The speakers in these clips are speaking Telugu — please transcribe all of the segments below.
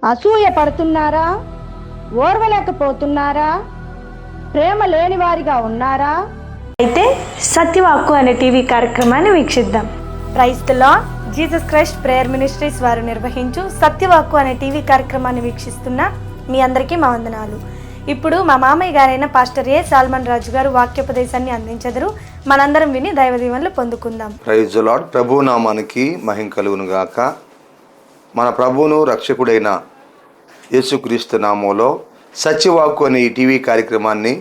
అసూయ పడుతున్నారా? ఓర్వలేకపోతున్నారా? ప్రేమ లేని వారిగా ఉన్నారా? అయితే సత్యవాక్కు అనే టీవీ కార్యక్రమాన్ని వీక్షిద్దాం. Praise the Lord. Jesus Christ prayer ministries వారు నిర్వహించు సత్యవాక్కు అనే టీవీ కార్యక్రమాన్ని వీక్షిస్తున్న మీ అందరికీ మా వందనాలు. ఇప్పుడు మా మామయ్య గారైన పాస్టర్ ఏ సాల్మన్ రాజు గారు వాక్యోపదేశాన్ని అందించెదరు. మనందరం విని దైవ దీవెనలు పొందుకుందాం. Praise the Lord. ప్రభు నామానికి మహిమ కలుగును గాక. మన ప్రభువును రక్షకుడైన యేసుక్రీస్తు నామంలో సత్యవాక్కు అనే ఈ టీవీ కార్యక్రమాన్ని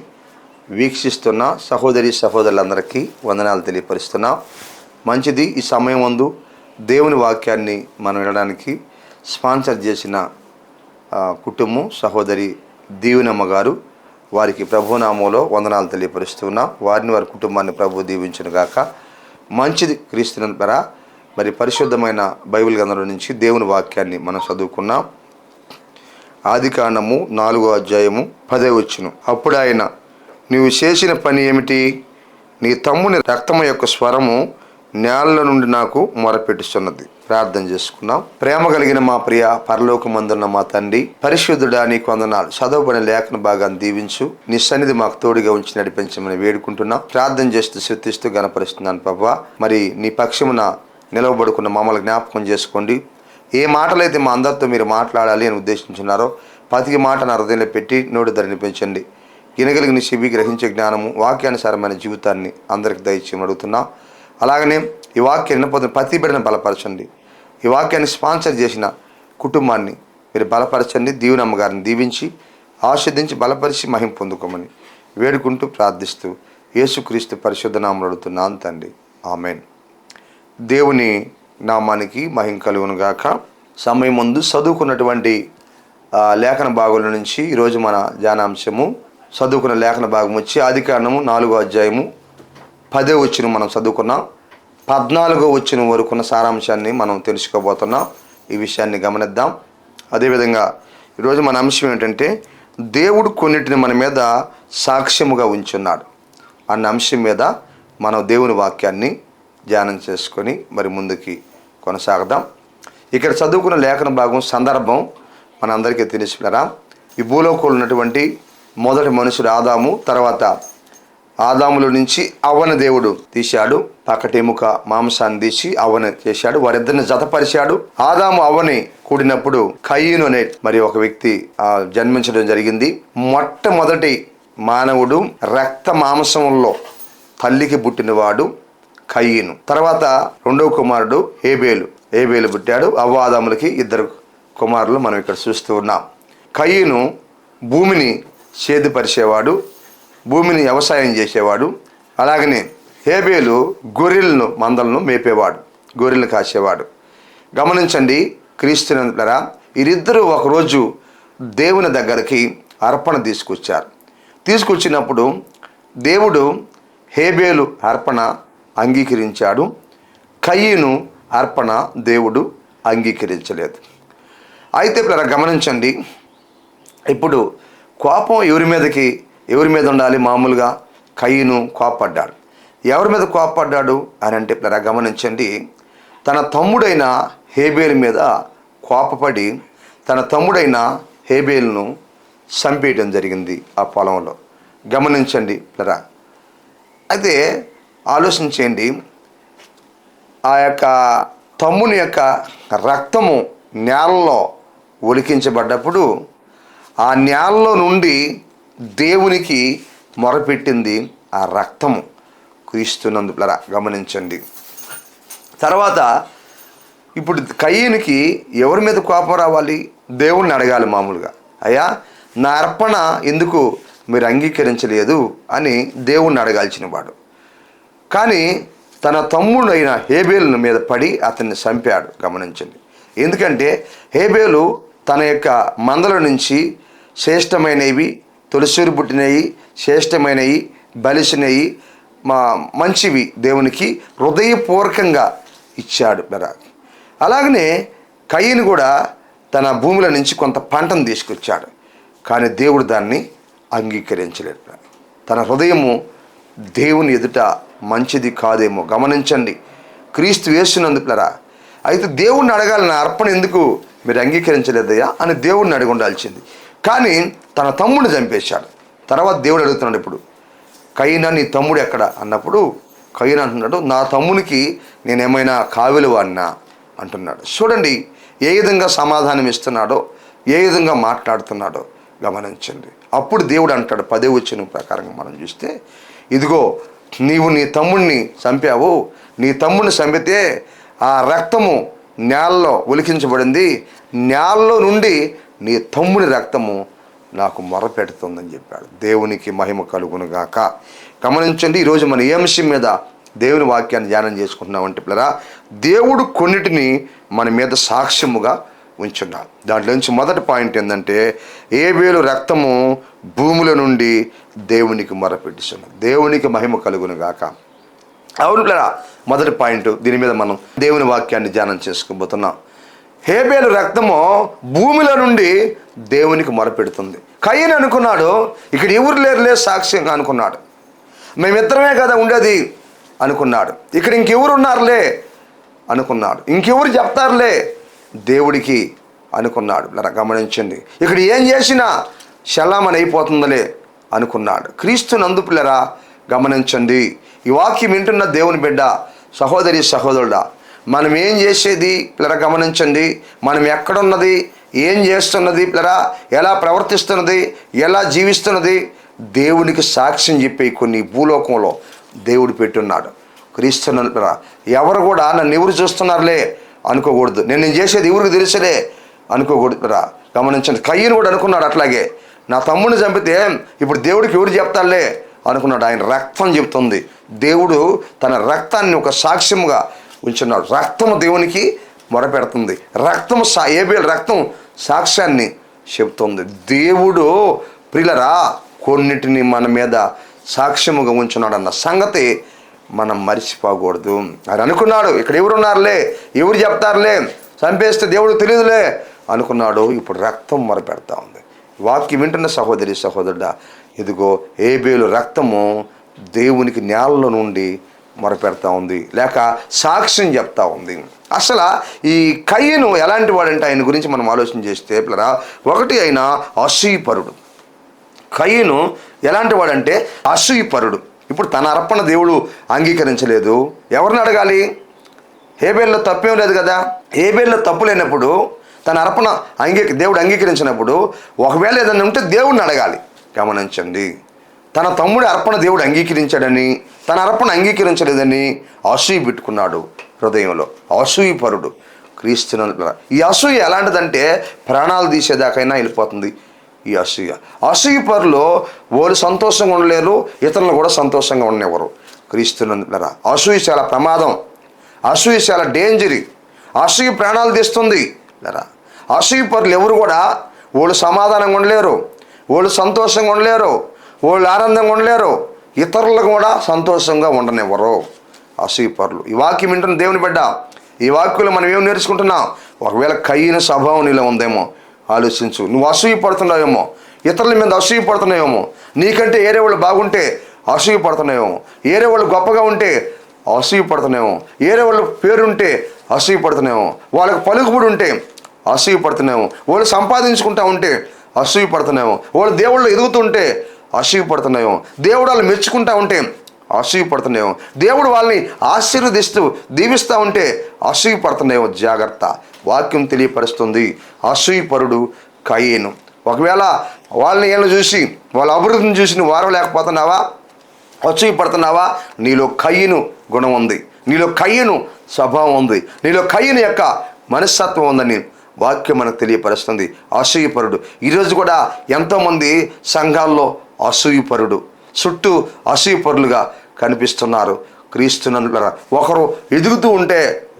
వీక్షిస్తున్న సహోదరి సహోదరులందరికీ వందనాలు తెలియపరుస్తున్నాం. మంచిది. ఈ సమయం ముందు దేవుని వాక్యాన్ని మనం వినడానికి స్పాన్సర్ చేసిన కుటుంబం సహోదరి దీవెనమ్మ గారు, వారికి ప్రభునామంలో వందనాలు తెలియపరుస్తున్నాం. వారిని వారి కుటుంబాన్ని ప్రభు దీవించును గాక. మంచిది. క్రీస్తునంతరా మరి పరిశుద్ధమైన బైబిల్ గ్రంథంలో నుంచి దేవుని వాక్యాన్ని మనం చదువుకున్నాం. ఆదికాండము 4వ అధ్యాయము 10వ వచనం. అప్పుడు ఆయన, నీవు చేసిన పని ఏమిటి? నీ తమ్ముని రక్తము యొక్క స్వరము నేల నుండి నాకు మొరపెట్టుచున్నది. ప్రార్థన చేసుకున్నాం. ప్రేమ కలిగిన మా ప్రియ పరలోకమందున్న మా తండ్రి, పరిశుద్ధుడా నీకు వందనాలు. చదవబడిన లేఖన భాగాన్ని దీవించు. నీ సన్నిధి మాకు తోడుగా ఉంచి నడిపించమని వేడుకుంటున్నాం. ప్రార్థన చేస్తూ శృతిస్తూ గణపరుస్తున్నాను ప్రభువా. మరి నీ పక్షమున నిలవబడుకున్న మమ్మల్ని జ్ఞాపకం చేసుకోండి. ఏ మాటలైతే మా అందరితో మీరు మాట్లాడాలి అని ఉద్దేశించున్నారో ప్రతి మాట నా హృదయంలో పెట్టి నోటి ధరనిపించండి. వినగలిగిన చెవి గ్రహించే జ్ఞానము, వాక్యానుసారమైన జీవితాన్ని అందరికి దయచేయమని అడుగుతున్నాం. అలాగనే ఈ వాక్యం వినపోతున్న ప్రతి బిడ్డను బలపరచండి. ఈ వాక్యాన్ని స్పాన్సర్ చేసిన కుటుంబాన్ని మీరు బలపరచండి. దీవెనమ్మ గారిని దీవించి ఆస్వాదించి బలపరిచి మహిమ పొందుకోమని వేడుకుంటూ ప్రార్థిస్తూ యేసుక్రీస్తు పరిశుద్ధ నామములో అడుగుతున్నాను తండ్రి. ఆమెన్. దేవుని నామానికి మహిమ కలుగును గాక. సమయం ముందు చదువుకున్నటువంటి లేఖన భాగంలో నుంచి ఈరోజు మన ధ్యానాంశము చదువుకున్న లేఖన భాగం వచ్చి ఆదికాండము 4వ అధ్యాయము 10వ వచనం మనం చదువుకున్నాం. 14వ వచనం వరకున్న సారాంశాన్ని మనం తెలుసుకోబోతున్నాం. ఈ విషయాన్ని గమనిద్దాం. అదేవిధంగా ఈరోజు మన అంశం ఏంటంటే, దేవుడు కొన్నిటిని మన మీద సాక్ష్యముగా ఉంచున్నాడు అన్న అంశం మీద మనం దేవుని వాక్యాన్ని ధ్యానం చేసుకొని మరి ముందుకి కొనసాగదాం. ఇక్కడ చదువుకున్న లేఖన భాగం సందర్భం మనందరికీ తెలిసినారా. ఈ భూలోకంలో ఉన్నటువంటి మొదటి మనుషుడు ఆదాము. తర్వాత ఆదాములో నుంచి అవ్వను దేవుడు తీశాడు. పక్కటెముక మాంసాన్ని తీసి అవ్వను చేశాడు. వారిద్దరిని జతపరిచాడు. ఆదాము అవ్వని కూడినప్పుడు కయీను అనే మరి ఒక వ్యక్తి జన్మించడం జరిగింది. మొట్టమొదటి మానవుడు రక్త మాంసంలో తల్లికి పుట్టినవాడు కయీను. తర్వాత రెండవ కుమారుడు హేబేలు పుట్టాడు. అవ్వ ఆదాములకి 2 కుమారులు మనం ఇక్కడ చూస్తూ ఉన్నాం. కయీను భూమిని సేద్యపరిచేవాడు, భూమిని వ్యవసాయం చేసేవాడు. అలాగనే హేబేలు గొర్రెలను మందలను మేపేవాడు, గొర్రెలను కాసేవాడు. గమనించండి క్రీస్తునంతరా, వీరిద్దరూ ఒకరోజు దేవుని దగ్గరికి అర్పణ తీసుకొచ్చినప్పుడు దేవుడు హేబేలు అర్పణ అంగీకరించాడు. కయీను అర్పణ దేవుడు అంగీకరించలేదు. అయితే గమనించండి, ఇప్పుడు కోపం ఎవరి మీద ఉండాలి? మామూలుగా కయీను కోపపడ్డాడు. ఎవరి మీద కోపపడ్డాడు అని అంటే గమనించండి, తన తమ్ముడైన హేబేలు మీద కోపపడి తన తమ్ముడైన హేబేలును చంపేయడం జరిగింది ఆ పొలంలో. గమనించండి. అయితే ఆలోచించండి, ఆ యొక్క తమ్ముని యొక్క రక్తము నేలలో ఒలికించబడ్డప్పుడు ఆ నేలలో నుండి దేవునికి మొరపెట్టింది ఆ రక్తము క్రీస్తునందు. గమనించండి. తర్వాత ఇప్పుడు కయీనుకి ఎవరి మీద కోపం రావాలి? దేవుణ్ణి అడగాలి. మామూలుగా, అయ్యా నా అర్పణ ఎందుకు మీరు అంగీకరించలేదు అని దేవుణ్ణి అడగాల్సిన వాడు. కానీ తన తమ్ముడైన హేబేలు మీద పడి అతన్ని చంపాడు. గమనించండి. ఎందుకంటే హేబేలు తన యొక్క మందల నుంచి శ్రేష్టమైనవి, తొలిసూరు పుట్టినవి, శ్రేష్టమైనవి, బలిసినవి, మంచివి దేవునికి హృదయపూర్వకంగా ఇచ్చాడు. అలాగనే కయీను కూడా తన భూమిలో నుంచి కొంత పంటను తీసుకొచ్చాడు. కానీ దేవుడు దాన్ని అంగీకరించలేదు. తన హృదయము దేవుని ఎదుట మంచిది కాదేమో. గమనించండి. క్రీస్తు యేసునందులరా అయితే దేవుణ్ణి అడగాలి, నా అర్పణ ఎందుకు మీరు అంగీకరించలేదయ్యా అని దేవుణ్ణి అడిగి ఉండాల్సింది. కానీ తన తమ్ముడిని చంపేశాడు. తర్వాత దేవుడు అడుగుతున్నాడు, ఇప్పుడు కయీనా నీ తమ్ముడు ఎక్కడ అన్నప్పుడు కయీనా అంటున్నాడు, నా తమ్మునికి నేనేమైనా కావిలి వాడినా అంటున్నాడు. చూడండి ఏ విధంగా సమాధానం ఇస్తున్నాడో, ఏ విధంగా మాట్లాడుతున్నాడో గమనించండి. అప్పుడు దేవుడు అంటాడు 10వ వచనం ప్రకారంగా మనం చూస్తే, ఇదిగో నీవు నీ తమ్ముడిని చంపావు, నీ తమ్ముడిని చంపితే ఆ రక్తము నేలలో ఒలికించబడింది, నేలలో నుండి నీ తమ్ముడి రక్తము నాకు మొరపెడుతుందని చెప్పాడు. దేవునికి మహిమ కలుగునుగాక. గమనించండి, ఈరోజు మన ఏ అంశం మీద దేవుని వాక్యాన్ని ధ్యానం చేసుకుంటున్నామంటే పిల్లరా, దేవుడు కొన్నిటిని మన మీద సాక్ష్యముగా ఉంచున్నాడు. దాంట్లో నుంచి మొదటి పాయింట్ ఏంటంటే, ఏబేలు రక్తము భూమిలో నుండి దేవునికి మొరపెట్టుచున్నది. దేవునికి మహిమ కలుగునుగాక. అవును పిల్లరా, మొదటి పాయింట్, దీని మీద మనం దేవుని వాక్యాన్ని ధ్యానం చేసుకోబోతున్నాం. హేబేలు రక్తము భూమిలో నుండి దేవునికి మొరపెడుతుంది. కయీను అనుకున్నాడు, ఇక్కడ ఎవరు లేరులే సాక్ష్యంగా అనుకున్నాడు, మేమిద్దరమే కదా ఉండేది అనుకున్నాడు, ఇక్కడ ఇంకెవరు ఉన్నారులే అనుకున్నాడు, ఇంకెవరు చెప్తారులే దేవుడికి అనుకున్నాడు. గమనించండి, ఇక్కడ ఏం చేసినా శలామని అయిపోతుందిలే అనుకున్నాడు. క్రీస్తు నందు పిల్లరా గమనించండి, ఈ వాక్యం వింటున్న దేవుని బిడ్డ, సహోదరి సహోదరుడా, మనం ఏం చేసేది పిల్లరా గమనించండి, మనం ఎక్కడున్నది, ఏం చేస్తున్నది పిల్లరా, ఎలా ప్రవర్తిస్తున్నది, ఎలా జీవిస్తున్నది, దేవునికి సాక్ష్యం చెప్పి కొన్ని భూలోకంలో దేవుడు పెట్టున్నాడు. క్రీస్తున్న పిల్లరా, ఎవరు కూడా నన్ను ఎవరు చూస్తున్నారులే అనుకోకూడదు, నేను చేసేది ఎవరికి తెలుసులే అనుకోకూడదు పిల్లరా. గమనించండి, కయ్యను కూడా అనుకున్నాడు అట్లాగే, నా తమ్ముడిని చంపితే ఇప్పుడు దేవుడికి ఎవరు చెప్తారులే అనుకున్నాడు. ఆయన రక్తం చెబుతుంది, దేవుడు తన రక్తాన్ని ఒక సాక్ష్యముగా ఉంచున్నాడు. రక్తము దేవునికి మొరపెడుతుంది, రక్తము ఏబేలు రక్తం సాక్ష్యాన్ని చెబుతుంది. దేవుడు ప్రియులరా కొన్నిటిని మన మీద సాక్ష్యముగా ఉంచున్నాడు అన్న సంగతి మనం మర్చిపోకూడదు. ఆయన అనుకున్నాడు, ఇక్కడ ఎవరున్నారులే, ఎవరు చెప్తారులే, చంపేస్తే దేవుడు తెలియదులే అనుకున్నాడు. ఇప్పుడు రక్తం మొరపెడతా ఉంది. వాక్యం వింటున్న సహోదరి సహోదరుడా, ఇదిగో ఏబేలు రక్తము దేవునికి నేలలో నుండి మొరపెడతా ఉంది, లేక సాక్ష్యం చెప్తా ఉంది. అసలు ఈ కయ్యను ఎలాంటి వాడంటే ఆయన గురించి మనం ఆలోచన చేస్తే పిల్లరా, ఒకటి ఆయన అసూయపరుడు. కయ్యను ఎలాంటి వాడంటే అసూయపరుడు. ఇప్పుడు తన అర్పణ దేవుడు అంగీకరించలేదు, ఎవరిని అడగాలి? హేబేల్లో తప్పేం లేదు కదా. హేబేల్లో తప్పు లేనప్పుడు తన అర్పణ దేవుడు అంగీకరించినప్పుడు ఒకవేళ ఏదైనా ఉంటే దేవుడిని అడగాలి. గమనించండి, తన తమ్ముడి అర్పణ దేవుడు అంగీకరించాడని, తన అర్పణ అంగీకరించలేదని అసూయ పెట్టుకున్నాడు హృదయంలో. అసూయపరుడు క్రీస్తును. ఈ అసూయ ఎలాంటిదంటే ప్రాణాలు తీసేదాకైనా వెళ్ళిపోతుంది ఈ అసూయ. అసూయపరులు వాళ్ళు సంతోషంగా ఉండలేరు, ఇతరులను కూడా సంతోషంగా ఉండేవారు. క్రీస్తును. అసూయ చాలా ప్రమాదం, అసూయ చాలా డేంజరీ, అసూయ ప్రాణాలు తీస్తుంది. అసూయపరులు ఎవరు కూడా వాళ్ళు సమాధానంగా ఉండలేరు, వాళ్ళు సంతోషంగా ఉండలేరు, వాళ్ళు ఆనందంగా ఉండలేరు, ఇతరులకు కూడా సంతోషంగా ఉండనివ్వరు అసూయపరులు. ఈ వాక్యం వింటున్న దేవుని బిడ్డ, ఈ వాక్యంలో మనం ఏం నేర్చుకుంటున్నాం? ఒకవేళ కయ్యన స్వభావం నీలో ఉందేమో ఆలోచించు. నువ్వు అసూయ పడుతున్నావేమో, ఇతరుల మీద అసూయ పడుతున్నావేమో, నీకంటే ఏరే వాళ్ళు బాగుంటే అసూయ పడుతున్నావేమో, ఏరే వాళ్ళు గొప్పగా ఉంటే అసూయ పడుతున్నాయేమో, ఏరే వాళ్ళు పేరుంటే అసూయ పడుతున్నాయేమో, వాళ్ళకి పలుకుబడి ఉంటే అసూయ పడుతున్నాయేమో, వాళ్ళు సంపాదించుకుంటా ఉంటే అసూయ పడుతున్నాయేమో, వాళ్ళు దేవుళ్ళు ఎదుగుతుంటే అసూయ పడుతున్నాయేమో, దేవుడు వాళ్ళు మెచ్చుకుంటా ఉంటే అసూయ పడుతున్నాయేమో, దేవుడు వాళ్ళని ఆశీర్వదిస్తూ దీవిస్తూ ఉంటే అసూయ పడుతున్నాయేమో. జాగ్రత్త, వాక్యం తెలియపరుస్తుంది. అసూయపరుడు కయ్యేను. ఒకవేళ వాళ్ళని ఏళ్ళు చూసి వాళ్ళ అభివృద్ధిని చూసి నువ్వు వారవలేకపోతున్నావా, అసూయ పడుతున్నావా? నీలో కయ్యను గుణం ఉంది, నీలో కయ్యను స్వభావం ఉంది, నీలో కయ్యను యొక్క మనస్తత్వం ఉందని వాక్యం మనకు తెలియపరుస్తుంది. అసూయపరుడు. ఈరోజు కూడా ఎంతోమంది సంఘాల్లో అసూయపరుడు, చుట్టూ అసూయపరులుగా కనిపిస్తున్నారు. క్రీస్తునందులరా ఒకరు ఎదుగుతూ ఉంటే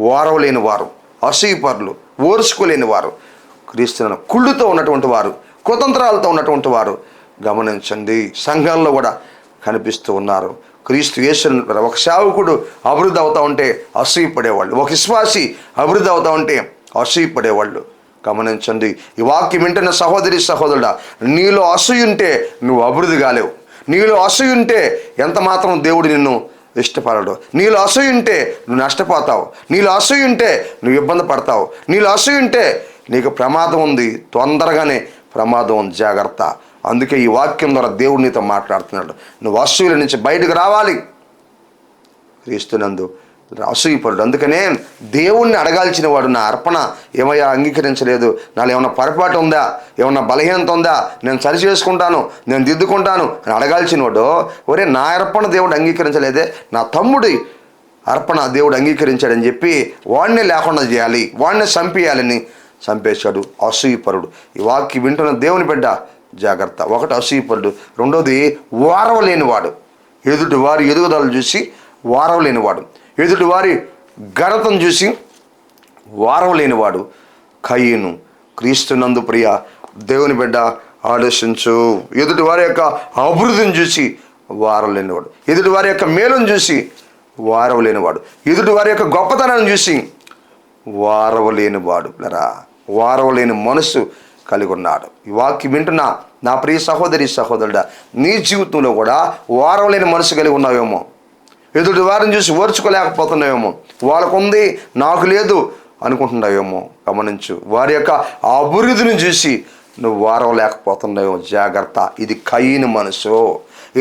ఓరవలేని వారు అసూయపరులు, ఓర్చుకోలేని వారు, క్రీస్తును కుళ్ళుతో ఉన్నటువంటి వారు, కుతంత్రాలతో ఉన్నటువంటి వారు గమనించండి సంఘాల్లో కూడా కనిపిస్తూ ఉన్నారు. క్రీస్తు యేసును ఒక సేవకుడు అభివృద్ధి అవుతూ ఉంటే అసూయపడేవాళ్ళు, ఒక విశ్వాసి అభివృద్ధి అవుతూ ఉంటే అసూయపడేవాళ్ళు. గమనించండి, ఈ వాక్యం వింటున్న సహోదరి సహోదరుడా, నీలో అసూయ ఉంటే నువ్వు అభివృద్ధి కాలేవు, నీలో అసూయ ఉంటే ఎంత మాత్రం దేవుడు నిన్ను ఇష్టపడడు. నీలో అసూయ ఉంటే నువ్వు నష్టపోతావు, నీలో అసూయ ఉంటే నువ్వు ఇబ్బంది పడతావు, నీలో అసూయ ఉంటే నీకు ప్రమాదం ఉంది, తొందరగానే ప్రమాదం ఉంది, జాగ్రత్త. అందుకే ఈ వాక్యం ద్వారా దేవుడు నీతో మాట్లాడుతున్నాడు. నువ్వు అసూయల నుంచి బయటకు రావాలి. క్రీస్తునందు అసూయపడు. అందుకనే దేవుణ్ణి అడగాల్సిన వాడు, నా అర్పణ ఏమయ్యా అంగీకరించలేదు, నాలో ఏమన్నా పొరపాటు ఉందా, ఏమన్నా బలహీనత ఉందా, నేను సరి చేసుకుంటాను, నేను దిద్దుకుంటాను అని అడగాల్సిన వాడు, ఒరే నా అర్పణ దేవుడు అంగీకరించలేదే, నా తమ్ముడి అర్పణ దేవుడు అంగీకరించాడని చెప్పి వాడినే లేకుండా చేయాలి, వాడినే చంపేయాలని చంపేశాడు అసూయపరుడు. ఈ వాక్యం వింటున్న దేవుని బిడ్డ జాగ్రత్త. ఒకటి అసూయపరుడు, రెండోది వారవలేనివాడు. ఎదుటి వారి ఎదుగుదలను చూసి వారవలేనివాడు, ఎదుటి వారి ఘనతను చూసి వారవలేనివాడు కయీను. క్రీస్తునందు ప్రియ దేవుని బిడ్డ ఆలోచించు. ఎదుటి వారి యొక్క అభివృద్ధిని చూసి వారవలేనివాడు, ఎదుటి వారి యొక్క మేలును చూసి వారవలేనివాడు, ఎదుటి వారి యొక్క గొప్పతనాన్ని చూసి వారవలేనివాడు. వారవలేని మనసు కలిగి ఉన్నాడు. ఈ వాక్యం వింటున్నా నా ప్రియ సహోదరి సహోదరుడా, నీ జీవితంలో కూడా వారవలేని మనసు కలిగి ఉన్నావేమో, ఎదుటి వారిని చూసి ఓర్చుకోలేకపోతున్నావేమో, వాళ్ళకు ఉంది నాకు లేదు అనుకుంటున్నావేమో. గమనించు, వారి యొక్క అభివృద్ధిని చూసి నువ్వు వారవలేకపోతున్నావేమో, జాగ్రత్త. ఇది కయీను మనసు.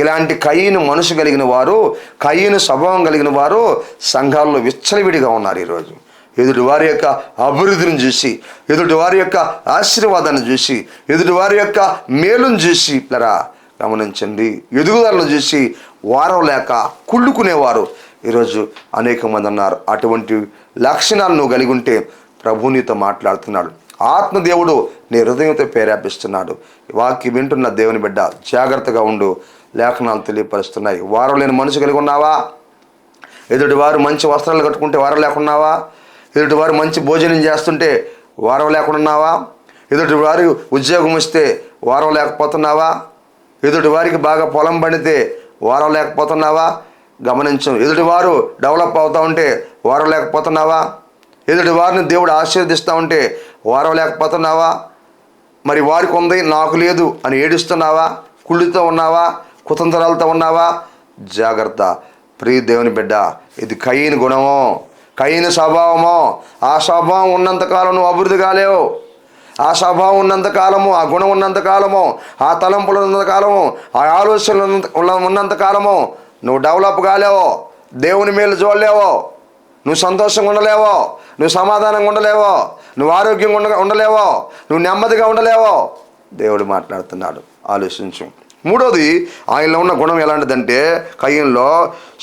ఇలాంటి కయీను మనసు కలిగిన వారు, కయీను స్వభావం కలిగిన వారు సంఘాల్లో విచ్చలవిడిగా ఉన్నారు ఈరోజు. ఎదుటి వారి యొక్క అభివృద్ధిని చూసి, ఎదుటి వారి యొక్క ఆశీర్వాదాన్ని చూసి, ఎదుటి వారి యొక్క మేలును చూసి గమనించండి, ఎదుగుదలను చూసి వారం లేక కుళ్ళుకునేవారు ఈరోజు అనేక మంది ఉన్నారు. అటువంటి లక్షణాలు నువ్వు కలిగి ఉంటే ప్రభు నీతో మాట్లాడుతున్నాడు. ఆత్మదేవుడు నీ హృదయంతో ప్రేరేపిస్తున్నాడు. వాక్యం వింటున్న దేవుని బిడ్డ జాగ్రత్తగా ఉండు. లేఖనాలు తెలియపరుస్తున్నాయి. వారం లేని మనసు కలిగి ఉన్నావా? ఎదుటి వారు మంచి వస్త్రాలు కట్టుకుంటే వారం లేకున్నావా? ఎదుటి వారు మంచి భోజనం చేస్తుంటే వారం లేకుండా ఉన్నావా? ఎదుటి వారికి ఉద్యోగం వస్తే వారం లేకపోతున్నావా? ఎదుటి వారికి బాగా పొలం పండితే వారం లేకపోతున్నావా? గమనించు. ఎదుటి వారు డెవలప్ అవుతూ ఉంటే వారం లేకపోతున్నావా? ఎదుటి వారిని దేవుడు ఆశీర్వదిస్తూ ఉంటే వారం లేకపోతున్నావా? మరి వారికి ఉంది నాకు లేదు అని ఏడుస్తున్నావా? కుళ్ళుతో ఉన్నావా? కుతంత్రాలతో ఉన్నావా? జాగ్రత్త ప్రియ దేవుని బిడ్డ, ఇది కయీను గుణమో, కయీను స్వభావమో. ఆ స్వభావం ఉన్నంతకాలం నువ్వు అభివృద్ధి కాలేవు. ఆ స్వభావం ఉన్నంతకాలము, ఆ గుణం ఉన్నంతకాలము, ఆ తలంపులు ఉన్నంతకాలము, ఆ ఆలోచనలు ఉన్నంతకాలము నువ్వు డెవలప్ కాలేవో, దేవుని మేలు చూడలేవో, నువ్వు సంతోషంగా ఉండలేవో, నువ్వు సమాధానంగా ఉండలేవో, నువ్వు ఆరోగ్యంగా ఉండలేవో, నువ్వు నెమ్మదిగా ఉండలేవో. దేవుడు మాట్లాడుతున్నాడు, ఆలోచించు. మూడోది, ఆయనలో ఉన్న గుణం ఎలాంటిదంటే, కయీనులో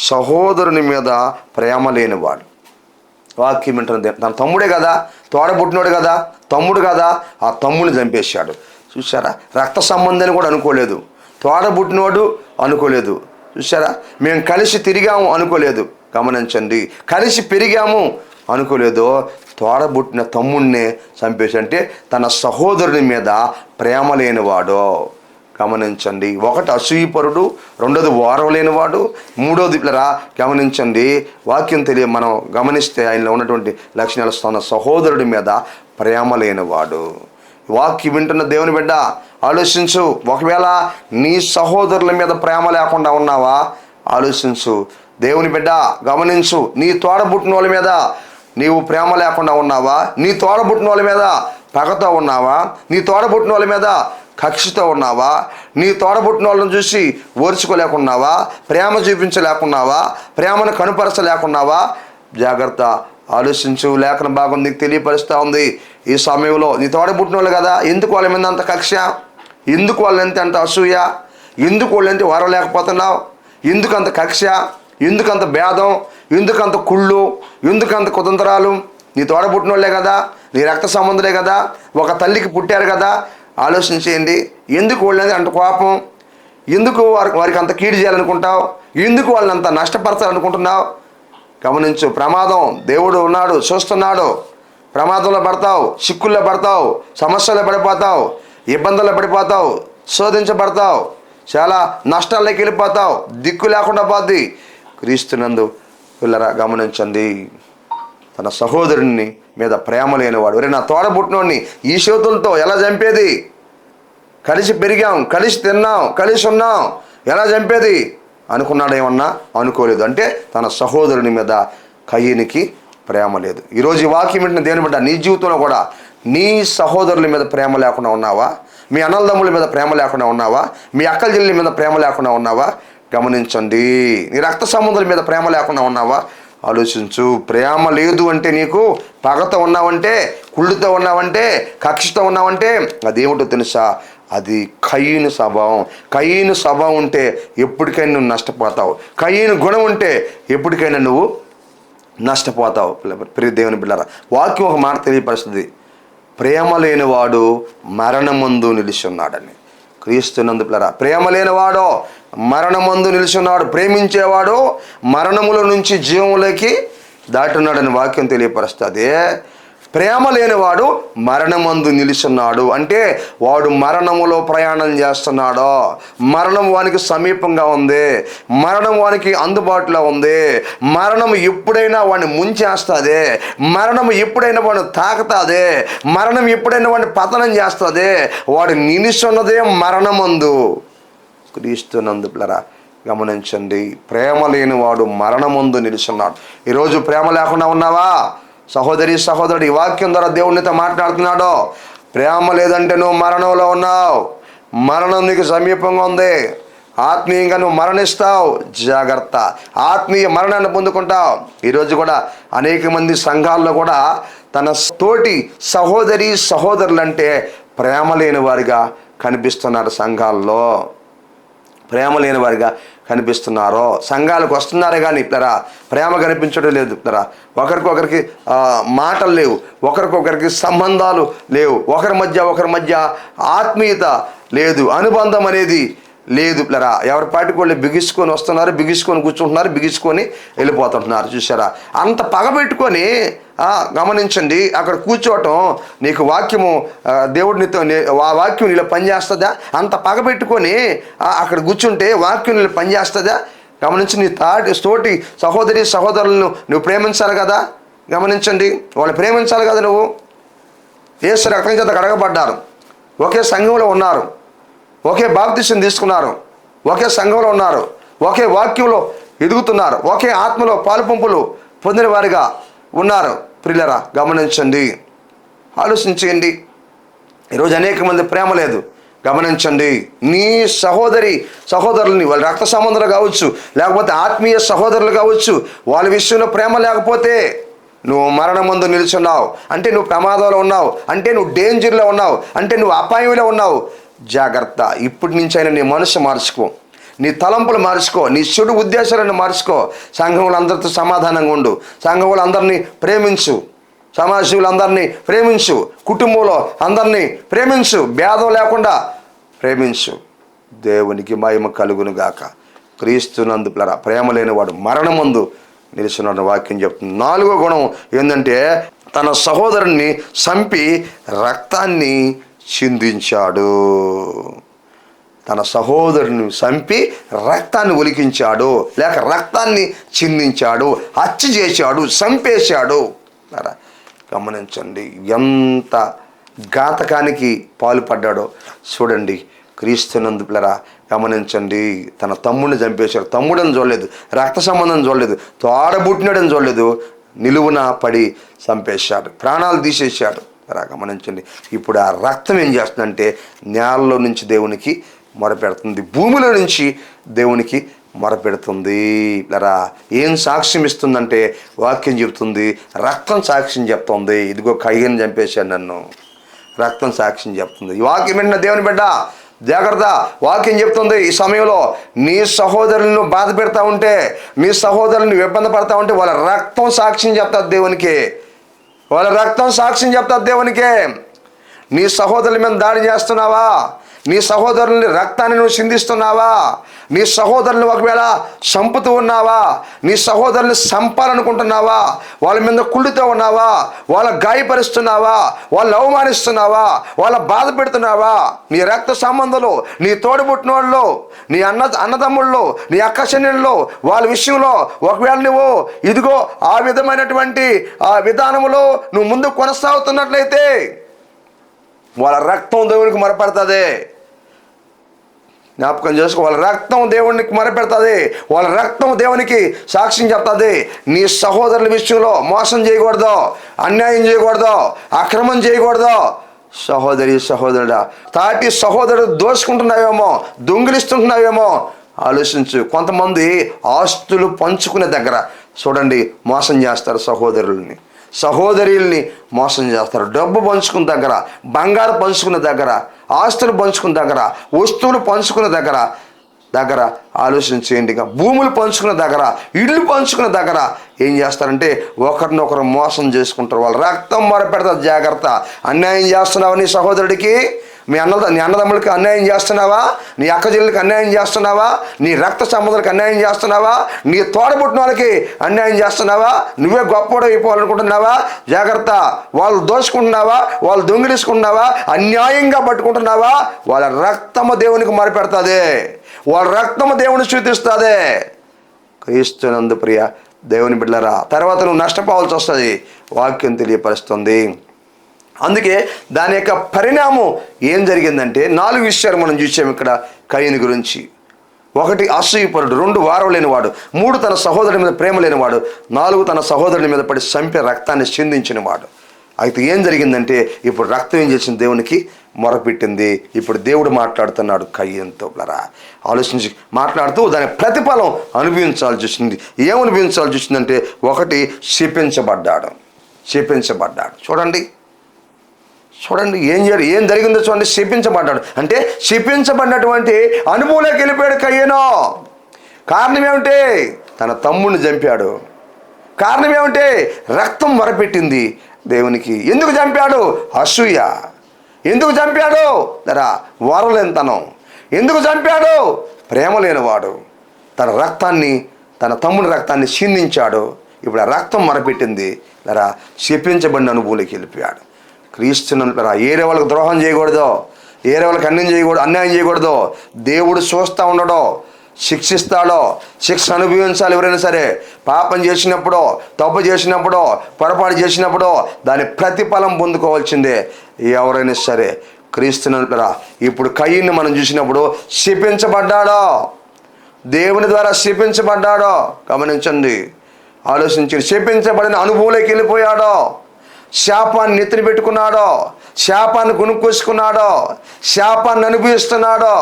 సహోదరుని మీద ప్రేమ లేనివాడు. వాక్యం వింటున్నది, తన తమ్ముడే కదా, తోడబుట్టినోడు కదా, తమ్ముడు కదా, ఆ తమ్ముడిని చంపేశాడు. చూసారా, రక్త సంబంధాన్ని కూడా అనుకోలేదు, తోడబుట్టినోడు అనుకోలేదు. చూసారా, మేము కలిసి తిరిగాము అనుకోలేదు. గమనించండి, కలిసి పెరిగాము అనుకోలేదు. తోడబుట్టిన తమ్ముడినే చంపేసంటే తన సహోదరుని మీద ప్రేమ లేనివాడు. గమనించండి, ఒకటి అసూయపరుడు, రెండోది వారం లేనివాడు, మూడోది గమనించండి. వాక్యం మనం గమనిస్తే ఆయనలో ఉన్నటువంటి లక్షణాలు, తన సహోదరుడి మీద ప్రేమ లేనివాడు. వాక్యం వింటున్న దేవుని బిడ్డ ఆలోచించు. ఒకవేళ నీ సహోదరుల మీద ప్రేమ లేకుండా ఉన్నావా? ఆలోచించు. దేవుని బిడ్డ గమనించు. నీ తోడబుట్టిన వాళ్ళ మీద నీవు ప్రేమ లేకుండా ఉన్నావా? నీ తోడబుట్టిన వాళ్ళ మీద పగతో ఉన్నావా? నీ తోడబుట్టిన వాళ్ళ మీద కక్షతో ఉన్నావా? నీ తోడబుట్టిన వాళ్ళని చూసి ఓర్చుకోలేకున్నావా? ప్రేమ చూపించలేకున్నావా? ప్రేమను కనుపరచలేకున్నావా? జాగ్రత్త, ఆలోచించు. లేఖన భాగం నీకు తెలియపరుస్తూ ఉంది. ఈ సమయంలో నీ తోడబుట్టిన వాళ్ళు కదా, ఎందుకు వాళ్ళ మీద అంత కక్ష? ఎందుకు వాళ్ళంటే అంత అసూయ? ఎందుకు వాళ్ళంటే వారలేకపోతున్నావు? ఎందుకు అంత కక్ష? ఎందుకు అంత భేదం? ఎందుకు అంత కుళ్ళు? ఎందుకు అంత కుతంత్రాలు? నీ తోడబుట్టిన వాళ్ళే కదా, నీ రక్త సంబంధులే కదా, ఒక తల్లికి పుట్టారు కదా. ఆలోచన చేయండి. ఎందుకు వాళ్ళని అంత కోపం? ఎందుకు వారికి అంత కీడు చేయాలనుకుంటావు? ఎందుకు వాళ్ళని అంత నష్టపరచాలనుకుంటున్నావు? గమనించు. ప్రమాదం, దేవుడు ఉన్నాడు, చూస్తున్నాడు. ప్రమాదంలో పడతావు, చిక్కుల్లో పడతావు, సమస్యల్లో పడిపోతావు, ఇబ్బందుల్లో పడిపోతావు, శోధించబడతావు, చాలా నష్టాల్లోకి వెళ్ళిపోతావు, దిక్కు లేకుండా పోద్ది. క్రీస్తునందు పిల్లరా గమనించండి. తన సహోదరుని మీద ప్రేమ లేనివాడు. ఒరే నా తోడబుట్టినోడిని ఈ చేతులతో ఎలా చంపేది? కలిసి పెరిగాం, కలిసి తిన్నాం, కలిసి ఉన్నాం, ఎలా చంపేది అనుకున్నాడేమన్నా? అనుకోలేదు. అంటే తన సహోదరుని మీద కయ్యనికి ప్రేమ లేదు. ఈరోజు ఈ వాక్యం ఏంటంటే దేని బిడ్డ, నీ జీవితంలో కూడా నీ సహోదరుల మీద ప్రేమ లేకుండా ఉన్నావా? మీ అన్నదమ్ముల మీద ప్రేమ లేకుండా ఉన్నావా? మీ అక్కల చెల్లి మీద ప్రేమ లేకుండా ఉన్నావా? గమనించండి. నీ రక్త సంబంధుల మీద ప్రేమ లేకుండా ఉన్నావా? ఆలోచించు. ప్రేమ లేదు అంటే నీకు పగతో ఉన్నావంటే, కుళ్ళుతో ఉన్నావంటే, కక్షతో ఉన్నావంటే అదేమిటో తెలుసా? అది కయ్యను స్వభావం. కయ్యను స్వభావం ఉంటే ఎప్పటికైనా నువ్వు నష్టపోతావు. కయ్యను గుణం ఉంటే ఎప్పటికైనా నువ్వు నష్టపోతావు. ప్రియ దేవుని బిడ్డలారా, వాక్యం ఒక మాట తెలియపరుస్తుంది. ప్రేమ లేనివాడు మరణమందు నిలిచి ఉన్నాడని. క్రీస్తునందు పిల్లరా, ప్రేమ లేనివాడో మరణమందు నిలిచున్నాడు. ప్రేమించేవాడు మరణముల నుంచి జీవములోకి దాటున్నాడని వాక్యం తెలియపరుస్తుంది. ప్రేమ లేనివాడు మరణమందు నిలుచున్నాడు అంటే వాడు మరణములో ప్రయాణం చేస్తున్నాడో, మరణం వానికి సమీపంగా ఉంది, మరణం వానికి అందుబాటులో ఉంది, మరణం ఎప్పుడైనా వాడిని ముంచేస్తుంది, మరణం ఎప్పుడైనా వాడిని తాకుతుంది, మరణం ఎప్పుడైనా వాడిని పతనం చేస్తుంది. వాడు నిలుచున్నదే మరణమందు. క్రీస్తునందు పిల్లరా, గమనించండి. ప్రేమ లేనివాడు మరణమందు నిలుచున్నాడు. ఈరోజు ప్రేమ లేకుండా ఉన్నావా? సహోదరి సహోదరుడు, ఈ వాక్యం ద్వారా దేవునితో మాట్లాడుతున్నాడు. ప్రేమ లేదంటే నువ్వు మరణంలో ఉన్నావు. మరణం నీకు సమీపంగా ఉంది. ఆత్మీయంగా నువ్వు మరణిస్తావు. జాగ్రత్త. ఆత్మీయ మరణాన్ని పొందుకుంటావు. ఈరోజు కూడా అనేక మంది సంఘాల్లో కూడా తన తోటి సహోదరి సహోదరులంటే ప్రేమ లేని వారిగా కనిపిస్తున్నారు. సంఘాల్లో ప్రేమ లేని వారిగా కనిపిస్తున్నారో, సంఘాలకు వస్తున్నారే కానీ ఇట్లరా ప్రేమ కనిపించడం లేదు. ఇట్లరా ఒకరికొకరికి మాటలు లేవు, ఒకరికొకరికి సంబంధాలు లేవు, ఒకరి మధ్య ఆత్మీయత లేదు, అనుబంధం అనేది లేదు. ఇట్లరా ఎవరి పాటికి వాళ్ళు బిగించుకొని వస్తున్నారు, బిగించుకొని కూర్చుంటున్నారు, బిగించుకొని వెళ్ళిపోతుంటున్నారు. చూసారా? అంత పగబెట్టుకొని గమనించండి, అక్కడ కూర్చోవటం నీకు వాక్యము దేవుడి నీతో ఆ వాక్యం నీలో పనిచేస్తుందా? అంత పగబెట్టుకొని అక్కడ కూర్చుంటే వాక్యం నీలో పనిచేస్తుందా? గమనించి నీ తోటి సహోదరి సహోదరులను నువ్వు ప్రేమించాలి కదా. గమనించండి, వాళ్ళు ప్రేమించాలి కదా. నువ్వు యేసు రక్తం చేత కడగబడ్డారు, ఒకే సంఘంలో ఉన్నారు, ఒకే బాప్తిసం తీసుకున్నారు, ఒకే సంఘంలో ఉన్నారు, ఒకే వాక్యంలో ఎదుగుతున్నారు, ఒకే ఆత్మలో పాలు పంపులు పొందిన వారిగా ఉన్నారు. ప్రియులరా, గమనించండి, ఆలోచించండి. ఈరోజు అనేక మంది ప్రేమ లేదు. గమనించండి, నీ సహోదరులని, వాళ్ళ రక్త సంబంధాలు కావచ్చు, లేకపోతే ఆత్మీయ సహోదరులు కావచ్చు, వాళ్ళ విషయంలో ప్రేమ లేకపోతే నువ్వు మరణమందు నిలుచున్నావు అంటే, నువ్వు ప్రమాదంలో ఉన్నావు అంటే, నువ్వు డేంజర్లో ఉన్నావు అంటే, నువ్వు అపాయంలో ఉన్నావు. జాగ్రత్త. ఇప్పటి నుంచైనా నీ మనసు మార్చుకో, నీ తలంపులు మార్చుకో, నీ చెడు ఉద్దేశాలను మార్చుకో. సంఘంలో అందరితో సమాధానంగా ఉండు, సంఘంలో అందరినీ ప్రేమించు, సమాజంలో ప్రేమించు, కుటుంబంలో అందరినీ ప్రేమించు, భేదం లేకుండా ప్రేమించు. దేవునికి మహిమ కలుగును గాక. క్రీస్తునందు పిల్లరా, ప్రేమ లేనివాడు మరణమందు నిలిచిన వాక్యం చెప్తుంది. 4వ గుణం ఏంటంటే, తన సహోదరుణ్ణి చంపి రక్తాన్ని చిందించాడు. తన సహోదరుని చంపి రక్తాన్ని ఒలికించాడు, లేక రక్తాన్ని చిందించాడు, హత్య చేశాడు, చంపేశాడు. గమనించండి, ఎంత ఘాతకానికి పాల్పడ్డాడో చూడండి. క్రీస్తునందు పిల్లరా, గమనించండి. తన తమ్ముడిని చంపేశాడు. తమ్ముడని చూడలేదు, రక్త సంబంధం చూడలేదు, తోడబుట్టినాడని చూడలేదు, నిలువున పడి చంపేశాడు, ప్రాణాలు తీసేశాడు. గమనించండి. ఇప్పుడు ఆ రక్తం ఏం చేస్తుందంటే, నేలలో నుంచి దేవునికి మొరపెడుతుంది, భూమిలో నుంచి దేవునికి మొరపెడుతుంది. ఏం సాక్ష్యం ఇస్తుందంటే, వాక్యం చెబుతుంది, రక్తం సాక్ష్యం చెప్తుంది. ఇదిగో కయ్యను చంపేశాను నన్ను, రక్తం సాక్ష్యం చెప్తుంది. ఈ వాక్యం ఏంటన్నా దేవుని బిడ్డ, జాగ్రత్త. వాక్యం చెప్తుంది, ఈ సమయంలో నీ సహోదరులను బాధ పెడతా ఉంటే, నీ సహోదరులను ఇబ్బంది పడతా ఉంటే, వాళ్ళ రక్తం సాక్ష్యం చెప్తారు దేవునికి, వాళ్ళ రక్తం సాక్ష్యం చెప్తారు దేవునికే. నీ సహోదరుల మీద దాడి చేస్తున్నావా? నీ సహోదరుని రక్తాన్ని నువ్వు చిందిస్తున్నావా? నీ సహోదరుని ఒకవేళ చంపుతూ ఉన్నావా? నీ సహోదరుని చంపాలనుకుంటున్నావా? వాళ్ళ మీద కుళ్ళుతో ఉన్నావా? వాళ్ళ గాయపరుస్తున్నావా? వాళ్ళని అవమానిస్తున్నావా? వాళ్ళ బాధ పెడుతున్నావా? నీ రక్త సంబంధాలు, నీ తోడుబుట్టిన వాళ్ళు, నీ అన్నదమ్ముళ్ళు, నీ అక్క చెల్లెళ్ళు, వాళ్ళ విషయంలో ఒకవేళ నువ్వు ఇదిగో ఆ విధమైనటువంటి ఆ విధానంలో నువ్వు ముందు కొనసాగుతున్నట్లయితే, వాళ్ళ రక్తం దేవునికి మొరపడుతుంది. జ్ఞాపకం చేసుకో. వాళ్ళ రక్తం దేవునికి మొరపెడుతుంది, వాళ్ళ రక్తం దేవునికి సాక్ష్యం చెప్తుంది. నీ సహోదరుల విషయంలో మోసం చేయకూడదు, అన్యాయం చేయకూడదు, అక్రమం చేయకూడదు. సహోదరి సహోదరుడా, తాటి సహోదరుడు దోచుకుంటున్నావేమో, దొంగిలిస్తుంటున్నావేమో ఆలోచించు. కొంతమంది ఆస్తులు పంచుకునే దగ్గర చూడండి మోసం చేస్తారు, సహోదరుల్ని మోసం చేస్తారు. డబ్బు పంచుకున్న దగ్గర, బంగారు పంచుకునే దగ్గర, ఆస్తులు పంచుకున్న దగ్గర, వస్తువులు పంచుకునే దగ్గర ఆలోచించేయండి. భూములు పంచుకునే దగ్గర, ఇళ్ళు పంచుకునే దగ్గర ఏం చేస్తారంటే ఒకరినొకరు మోసం చేసుకుంటారు. వాళ్ళ రక్తం మొరపెడతారు. జాగ్రత్త. అన్యాయం చేస్తున్నావా నీ సహోదరుడికి? నీ అన్నదమ్ములకి అన్యాయం చేస్తున్నావా? నీ అక్క చెల్లెలకి అన్యాయం చేస్తున్నావా? నీ రక్త సంబంధాలకు అన్యాయం చేస్తున్నావా? నీ తోడబుట్టిన వాళ్ళకి అన్యాయం చేస్తున్నావా? నువ్వే గొప్పవాడు అయిపోవాలనుకుంటున్నావా? జాగ్రత్త. వాళ్ళు దోచుకుంటున్నావా? వాళ్ళు దొంగిలించుకుంటున్నావా? అన్యాయంగా పట్టుకుంటున్నావా? వాళ్ళ రక్తము దేవునికి మొరపెడుతుంది, వాళ్ళ రక్తము దేవుని సూచిస్తుంది. క్రీస్తునందు ప్రియ దేవుని బిడ్డలారా, తర్వాత నువ్వు నష్టపోవాల్సి వస్తుంది. వాక్యం తెలియపరుస్తుంది. అందుకే దాని యొక్క పరిణామం ఏం జరిగిందంటే 4 విషయాలు మనం చూసాము ఇక్కడ కయీను గురించి. 1 అసూయపరుడు, 2 వారం లేనివాడు, 3 తన సహోదరుడి మీద ప్రేమ లేనివాడు, 4 తన సహోదరుడి మీద పడి చంపే రక్తాన్ని చిందించినవాడు. అయితే ఏం జరిగిందంటే ఇప్పుడు రక్తం ఏం చేసింది? దేవునికి మొరపెట్టింది. ఇప్పుడు దేవుడు మాట్లాడుతున్నాడు కయీనుతో. ఆలోచించి మాట్లాడుతూ దాని ప్రతిఫలం అనుభవించాల్సి వచ్చింది. ఏమనుభవించాల్సి వచ్చిందంటే 1 శపించబడ్డాడు. చూడండి ఏం జరిగిందో చూడండి. శపించబడ్డాడు అంటే శపించబడినటువంటి అనుభవంలోకి వెళ్ళిపోయాడు కయీను. కారణం ఏమిటి? తన తమ్ముడిని చంపాడు. కారణం ఏమిటి? రక్తం మొరపెట్టింది దేవునికి. ఎందుకు చంపాడు? అసూయ. ఎందుకు చంపాడు? వరలేనితనం. ఎందుకు చంపాడు? ప్రేమ లేనివాడు. తన తమ్ముని రక్తాన్ని చిందించాడు. ఇప్పుడు ఆ రక్తం మొరపెట్టింది. శపించబడిన అనుభవంలోకి వెళ్ళిపోయాడు. క్రీస్తును ఏరే వాళ్ళకి ద్రోహం చేయకూడదు, ఏరే వాళ్ళకి అన్యాయం చేయకూడదు. దేవుడు చూస్తూ ఉండడో, శిక్షిస్తాడో, శిక్ష అనుభవించాలి. ఎవరైనా సరే పాపం చేసినప్పుడో, తప్పు చేసినప్పుడో, పొరపాటు చేసినప్పుడో దాని ప్రతిఫలం పొందుకోవాల్సిందే ఎవరైనా సరే. క్రీస్తును ఇప్పుడు కయీను మనం చూసినప్పుడు శపించబడ్డాడో, దేవుని ద్వారా శపించబడ్డాడో గమనించండి, ఆలోచించండి. శపించబడిన అనుభవంలోకి వెళ్ళిపోయాడో, శాపాన్ని నెత్తిన పెట్టుకున్నాడో, శాపాన్ని కొనుక్కొసుకున్నాడో, శాపాన్ని అనుభవిస్తున్నాడో,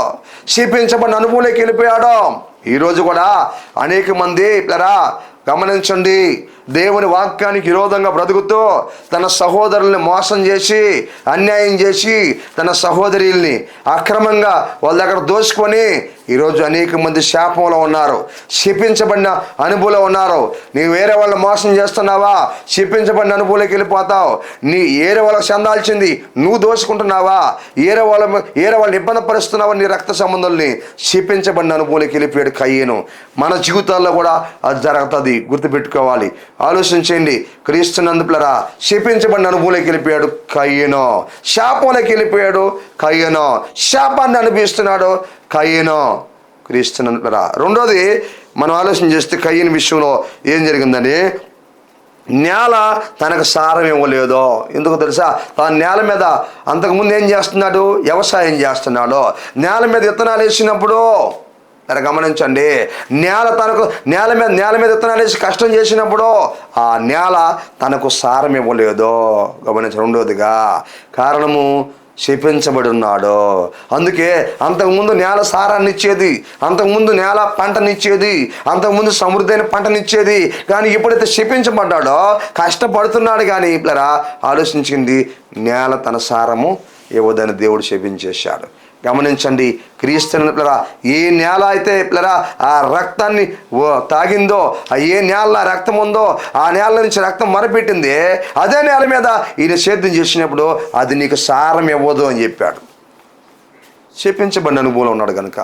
శపించబడిన అనుభవంలోకి వెళ్ళిపోయాడో. ఈరోజు కూడా అనేక మంది గమనించండి, దేవుని వాక్యానికి విరోధంగా బ్రతుకుతూ తన సహోదరుల్ని మోసం చేసి, అన్యాయం చేసి, తన సహోదరుల్ని అక్రమంగా వాళ్ళ దగ్గర దోచుకొని ఈరోజు అనేక మంది శాపంలో ఉన్నారు, శపించబడిన అనుభవంలో ఉన్నారు. నీవు వేరే వాళ్ళని మోసం చేస్తున్నావా? శపించబడిన అనుభవంలోకి వెళ్ళిపోతావు. వేరే వాళ్ళకి చెందాల్సింది నువ్వు దోచుకుంటున్నావా? వేరే వాళ్ళని ఇబ్బంది పరుస్తున్నావా? నీ రక్త సంబంధాలని శపించబడిన అనుభవంలోకి వెళ్ళిపోయాడు కయీను. మన జీవితాల్లో కూడా అది జరుగుతుంది, గుర్తుపెట్టుకోవాలి. ఆలోచించండి. క్రీస్తునందు శపించబడిన అనుభవంలోకి వెళ్ళిపోయాడు కయీను. శాపంలోకి వెళ్ళిపోయాడు కయీను. శాపాన్ని అనుభవిస్తున్నాడు కయీను. క్రీస్తునందు రెండోది మనం ఆలోచన చేస్తే కయీను విషయంలో ఏం జరిగిందని, నేల తనకు సారం ఇవ్వలేదో. ఎందుకు తెలుసా? తాను నేల మీద అంతకుముందు ఏం చేస్తున్నాడు? వ్యవసాయం చేస్తున్నాడు. నేల మీద విత్తనాలు వేసినప్పుడు గమనించండి, నేల మీద విత్తనాలు వేసి కష్టం చేసినప్పుడు ఆ నేల తనకు సారం ఇవ్వలేదో గమనించండి. రెండోదిగా కారణము శపించబడి ఉన్నాడు. అందుకే అంతకుముందు నేల సారాన్ని ఇచ్చేది, అంతకుముందు నేల పంటనిచ్చేది, అంతకుముందు సమృద్ధి అయిన పంటనిచ్చేది. కానీ ఎప్పుడైతే శపించబడ్డాడో కష్టపడుతున్నాడు. కానీ ఆలోచించింది, నేల తన సారము ఇవ్వదని దేవుడు శపించేశాడు. గమనించండి. క్రీస్తుని ఏ నేల అయితే ఆ రక్తాన్ని తాగిందో, ఏ నేల రక్తం ఉందో ఆ నేల నుంచి రక్తం మొరపెట్టింది, అదే నేల మీద ఈయన సేద్యం చేసినప్పుడు అది నీకు సారం ఇవ్వదు అని చెప్పాడు. శపించబడిన అనుభవం ఉన్నాడు కనుక.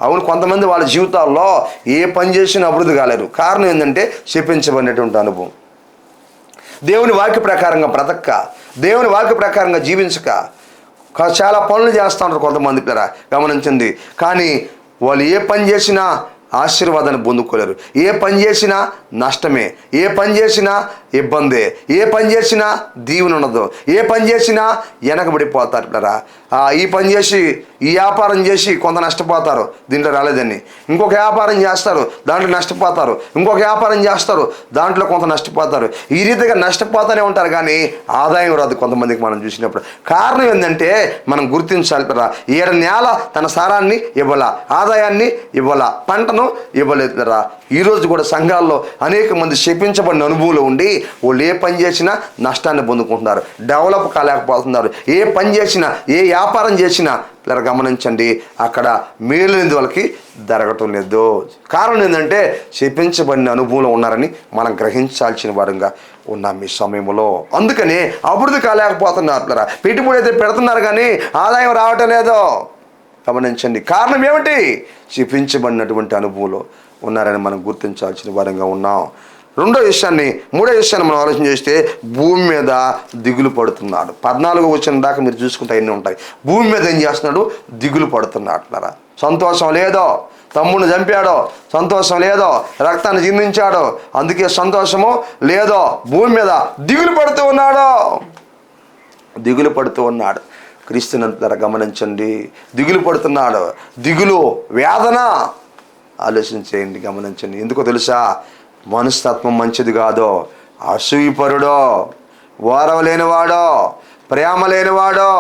అవును కొంతమంది వాళ్ళ జీవితాల్లో ఏ పని చేసినా అభివృద్ధి కాలేరు. కారణం ఏంటంటే శపించబడినటువంటి అనుభవం. దేవుని వాక్య ప్రకారంగా బ్రతక్క, దేవుని వాక్య ప్రకారంగా జీవించక చాలా పనులు చేస్తూ ఉంటారు కొంతమంది గమనించింది. కానీ వాళ్ళు ఏ పని చేసినా ఆశీర్వాదాన్ని పొందుకోలేరు, ఏ పని చేసినా నష్టమే. ఏ పని చేసినా ఇబ్బందే. ఏ పని చేసినా దీవెన ఉండదు. ఏ పని చేసినా వెనకబడిపోతారు పిల్లరా. ఈ పని చేసి ఈ వ్యాపారం చేసి కొంత నష్టపోతారు, దీంట్లో రాలేదని. ఇంకొక వ్యాపారం చేస్తారు, దాంట్లో నష్టపోతారు. ఇంకొక వ్యాపారం చేస్తారు, దాంట్లో కొంత నష్టపోతారు. ఈ రీతిగా నష్టపోతూనే ఉంటారు, కానీ ఆదాయం రాదు కొంతమందికి మనం చూసినప్పుడు. కారణం ఏంటంటే మనం గుర్తించాలి పిల్లరా, ఈడ నేల తన సారాన్ని ఇవ్వాల, ఆదాయాన్ని ఇవ్వాల, పంటను ఇవ్వలేదు పిల్లరా. ఈరోజు కూడా సంఘాల్లో అనేక మంది శపించబడిన అనుభవంలో ఉండి వాళ్ళు ఏ పని చేసినా నష్టాన్ని పొందుకుంటున్నారు, డెవలప్ కాలేకపోతున్నారు. ఏ పని చేసినా ఏ వ్యాపారం చేసినా ఇలా గమనించండి, అక్కడ మేలునేది వాళ్ళకి జరగటం లేదు. కారణం ఏంటంటే శపించబడిన అనుభవంలో ఉన్నారని మనం గ్రహించాల్సిన వారంగా ఉన్నాం ఈ సమయంలో. అందుకని అభివృద్ధి కాలేకపోతున్నారు పిల్లరా. పెట్టుబడి అయితే పెడుతున్నారు కానీ ఆదాయం రావటం లేదో గమనించండి. కారణం ఏమిటి? శపించబడినటువంటి అనుభవంలో ఉన్నారని మనం గుర్తించాల్సిన వారంగా ఉన్నాం. మూడో విషయాన్ని మనం ఆలోచన చేస్తే భూమి మీద దిగులు పడుతున్నాడు. 14వ వచనం దాకా మీరు చూసుకుంటే అన్నీ ఉంటాయి. భూమి మీద ఏం చేస్తున్నాడు? దిగులు పడుతున్నాడు. సంతోషం లేదో, తమ్ముడిని చంపాడో సంతోషం లేదో, రక్తాన్ని చిందించాడో అందుకే సంతోషము లేదో, భూమి మీద దిగులు పడుతూ ఉన్నాడు. క్రీస్తునంతర గమనించండి, దిగులు పడుతున్నాడు. దిగులు, వేదన ఆలోచించేయండి, గమనించండి. ఎందుకో తెలుసా? మనస్తత్వం మంచిది కాదో, అసూయపరుడో, ఓరవ లేనివాడో, ప్రేమ లేనివాడో,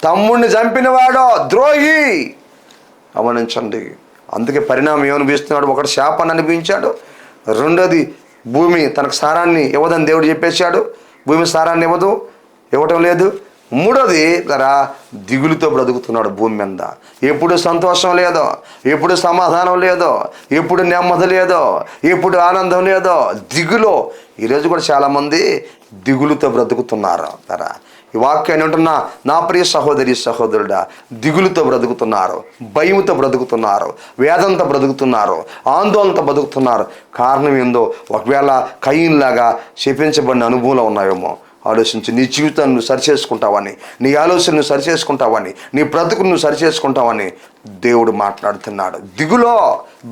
తమ్ముడిని చంపినవాడో ద్రోహి. గమనించండి. అందుకే పరిణామం ఏమనిపిస్తున్నాడు? ఒకటి శాపాన్ని అనిపించాడు, రెండోది భూమి తనకు సారాన్ని ఇవ్వదని దేవుడు చెప్పేశాడు. భూమి సారాన్ని ఇవ్వటం లేదు. మూడోది దిగులుతో బ్రతుకుతున్నాడు భూమి మీద. ఎప్పుడు సంతోషం లేదో, ఎప్పుడు సమాధానం లేదో, ఎప్పుడు నెమ్మది లేదో, ఎప్పుడు ఆనందం లేదో, దిగులో. ఈరోజు కూడా చాలామంది దిగులుతో బ్రతుకుతున్నారు. ఈ వాక్యాన్ని ఉంటున్నా నా ప్రియ సహోదరి సహోదరుడా, దిగులుతో బ్రతుకుతున్నారు, భయంతో బ్రతుకుతున్నారు, వేదంతో బ్రతుకుతున్నారు, ఆందోళనతో బ్రతుకుతున్నారు. కారణం ఏందో? ఒకవేళ కయీన్లాగా శపించబడిన అనుభవంలో ఉన్నాయేమో. ఆలోచించి నీ జీవితాన్ని నువ్వు సరిచేసుకుంటావని, నీ ఆలోచనను సరిచేసుకుంటావని, నీ బ్రతుకును నువ్వు సరిచేసుకుంటావని దేవుడు మాట్లాడుతున్నాడు. దిగులో,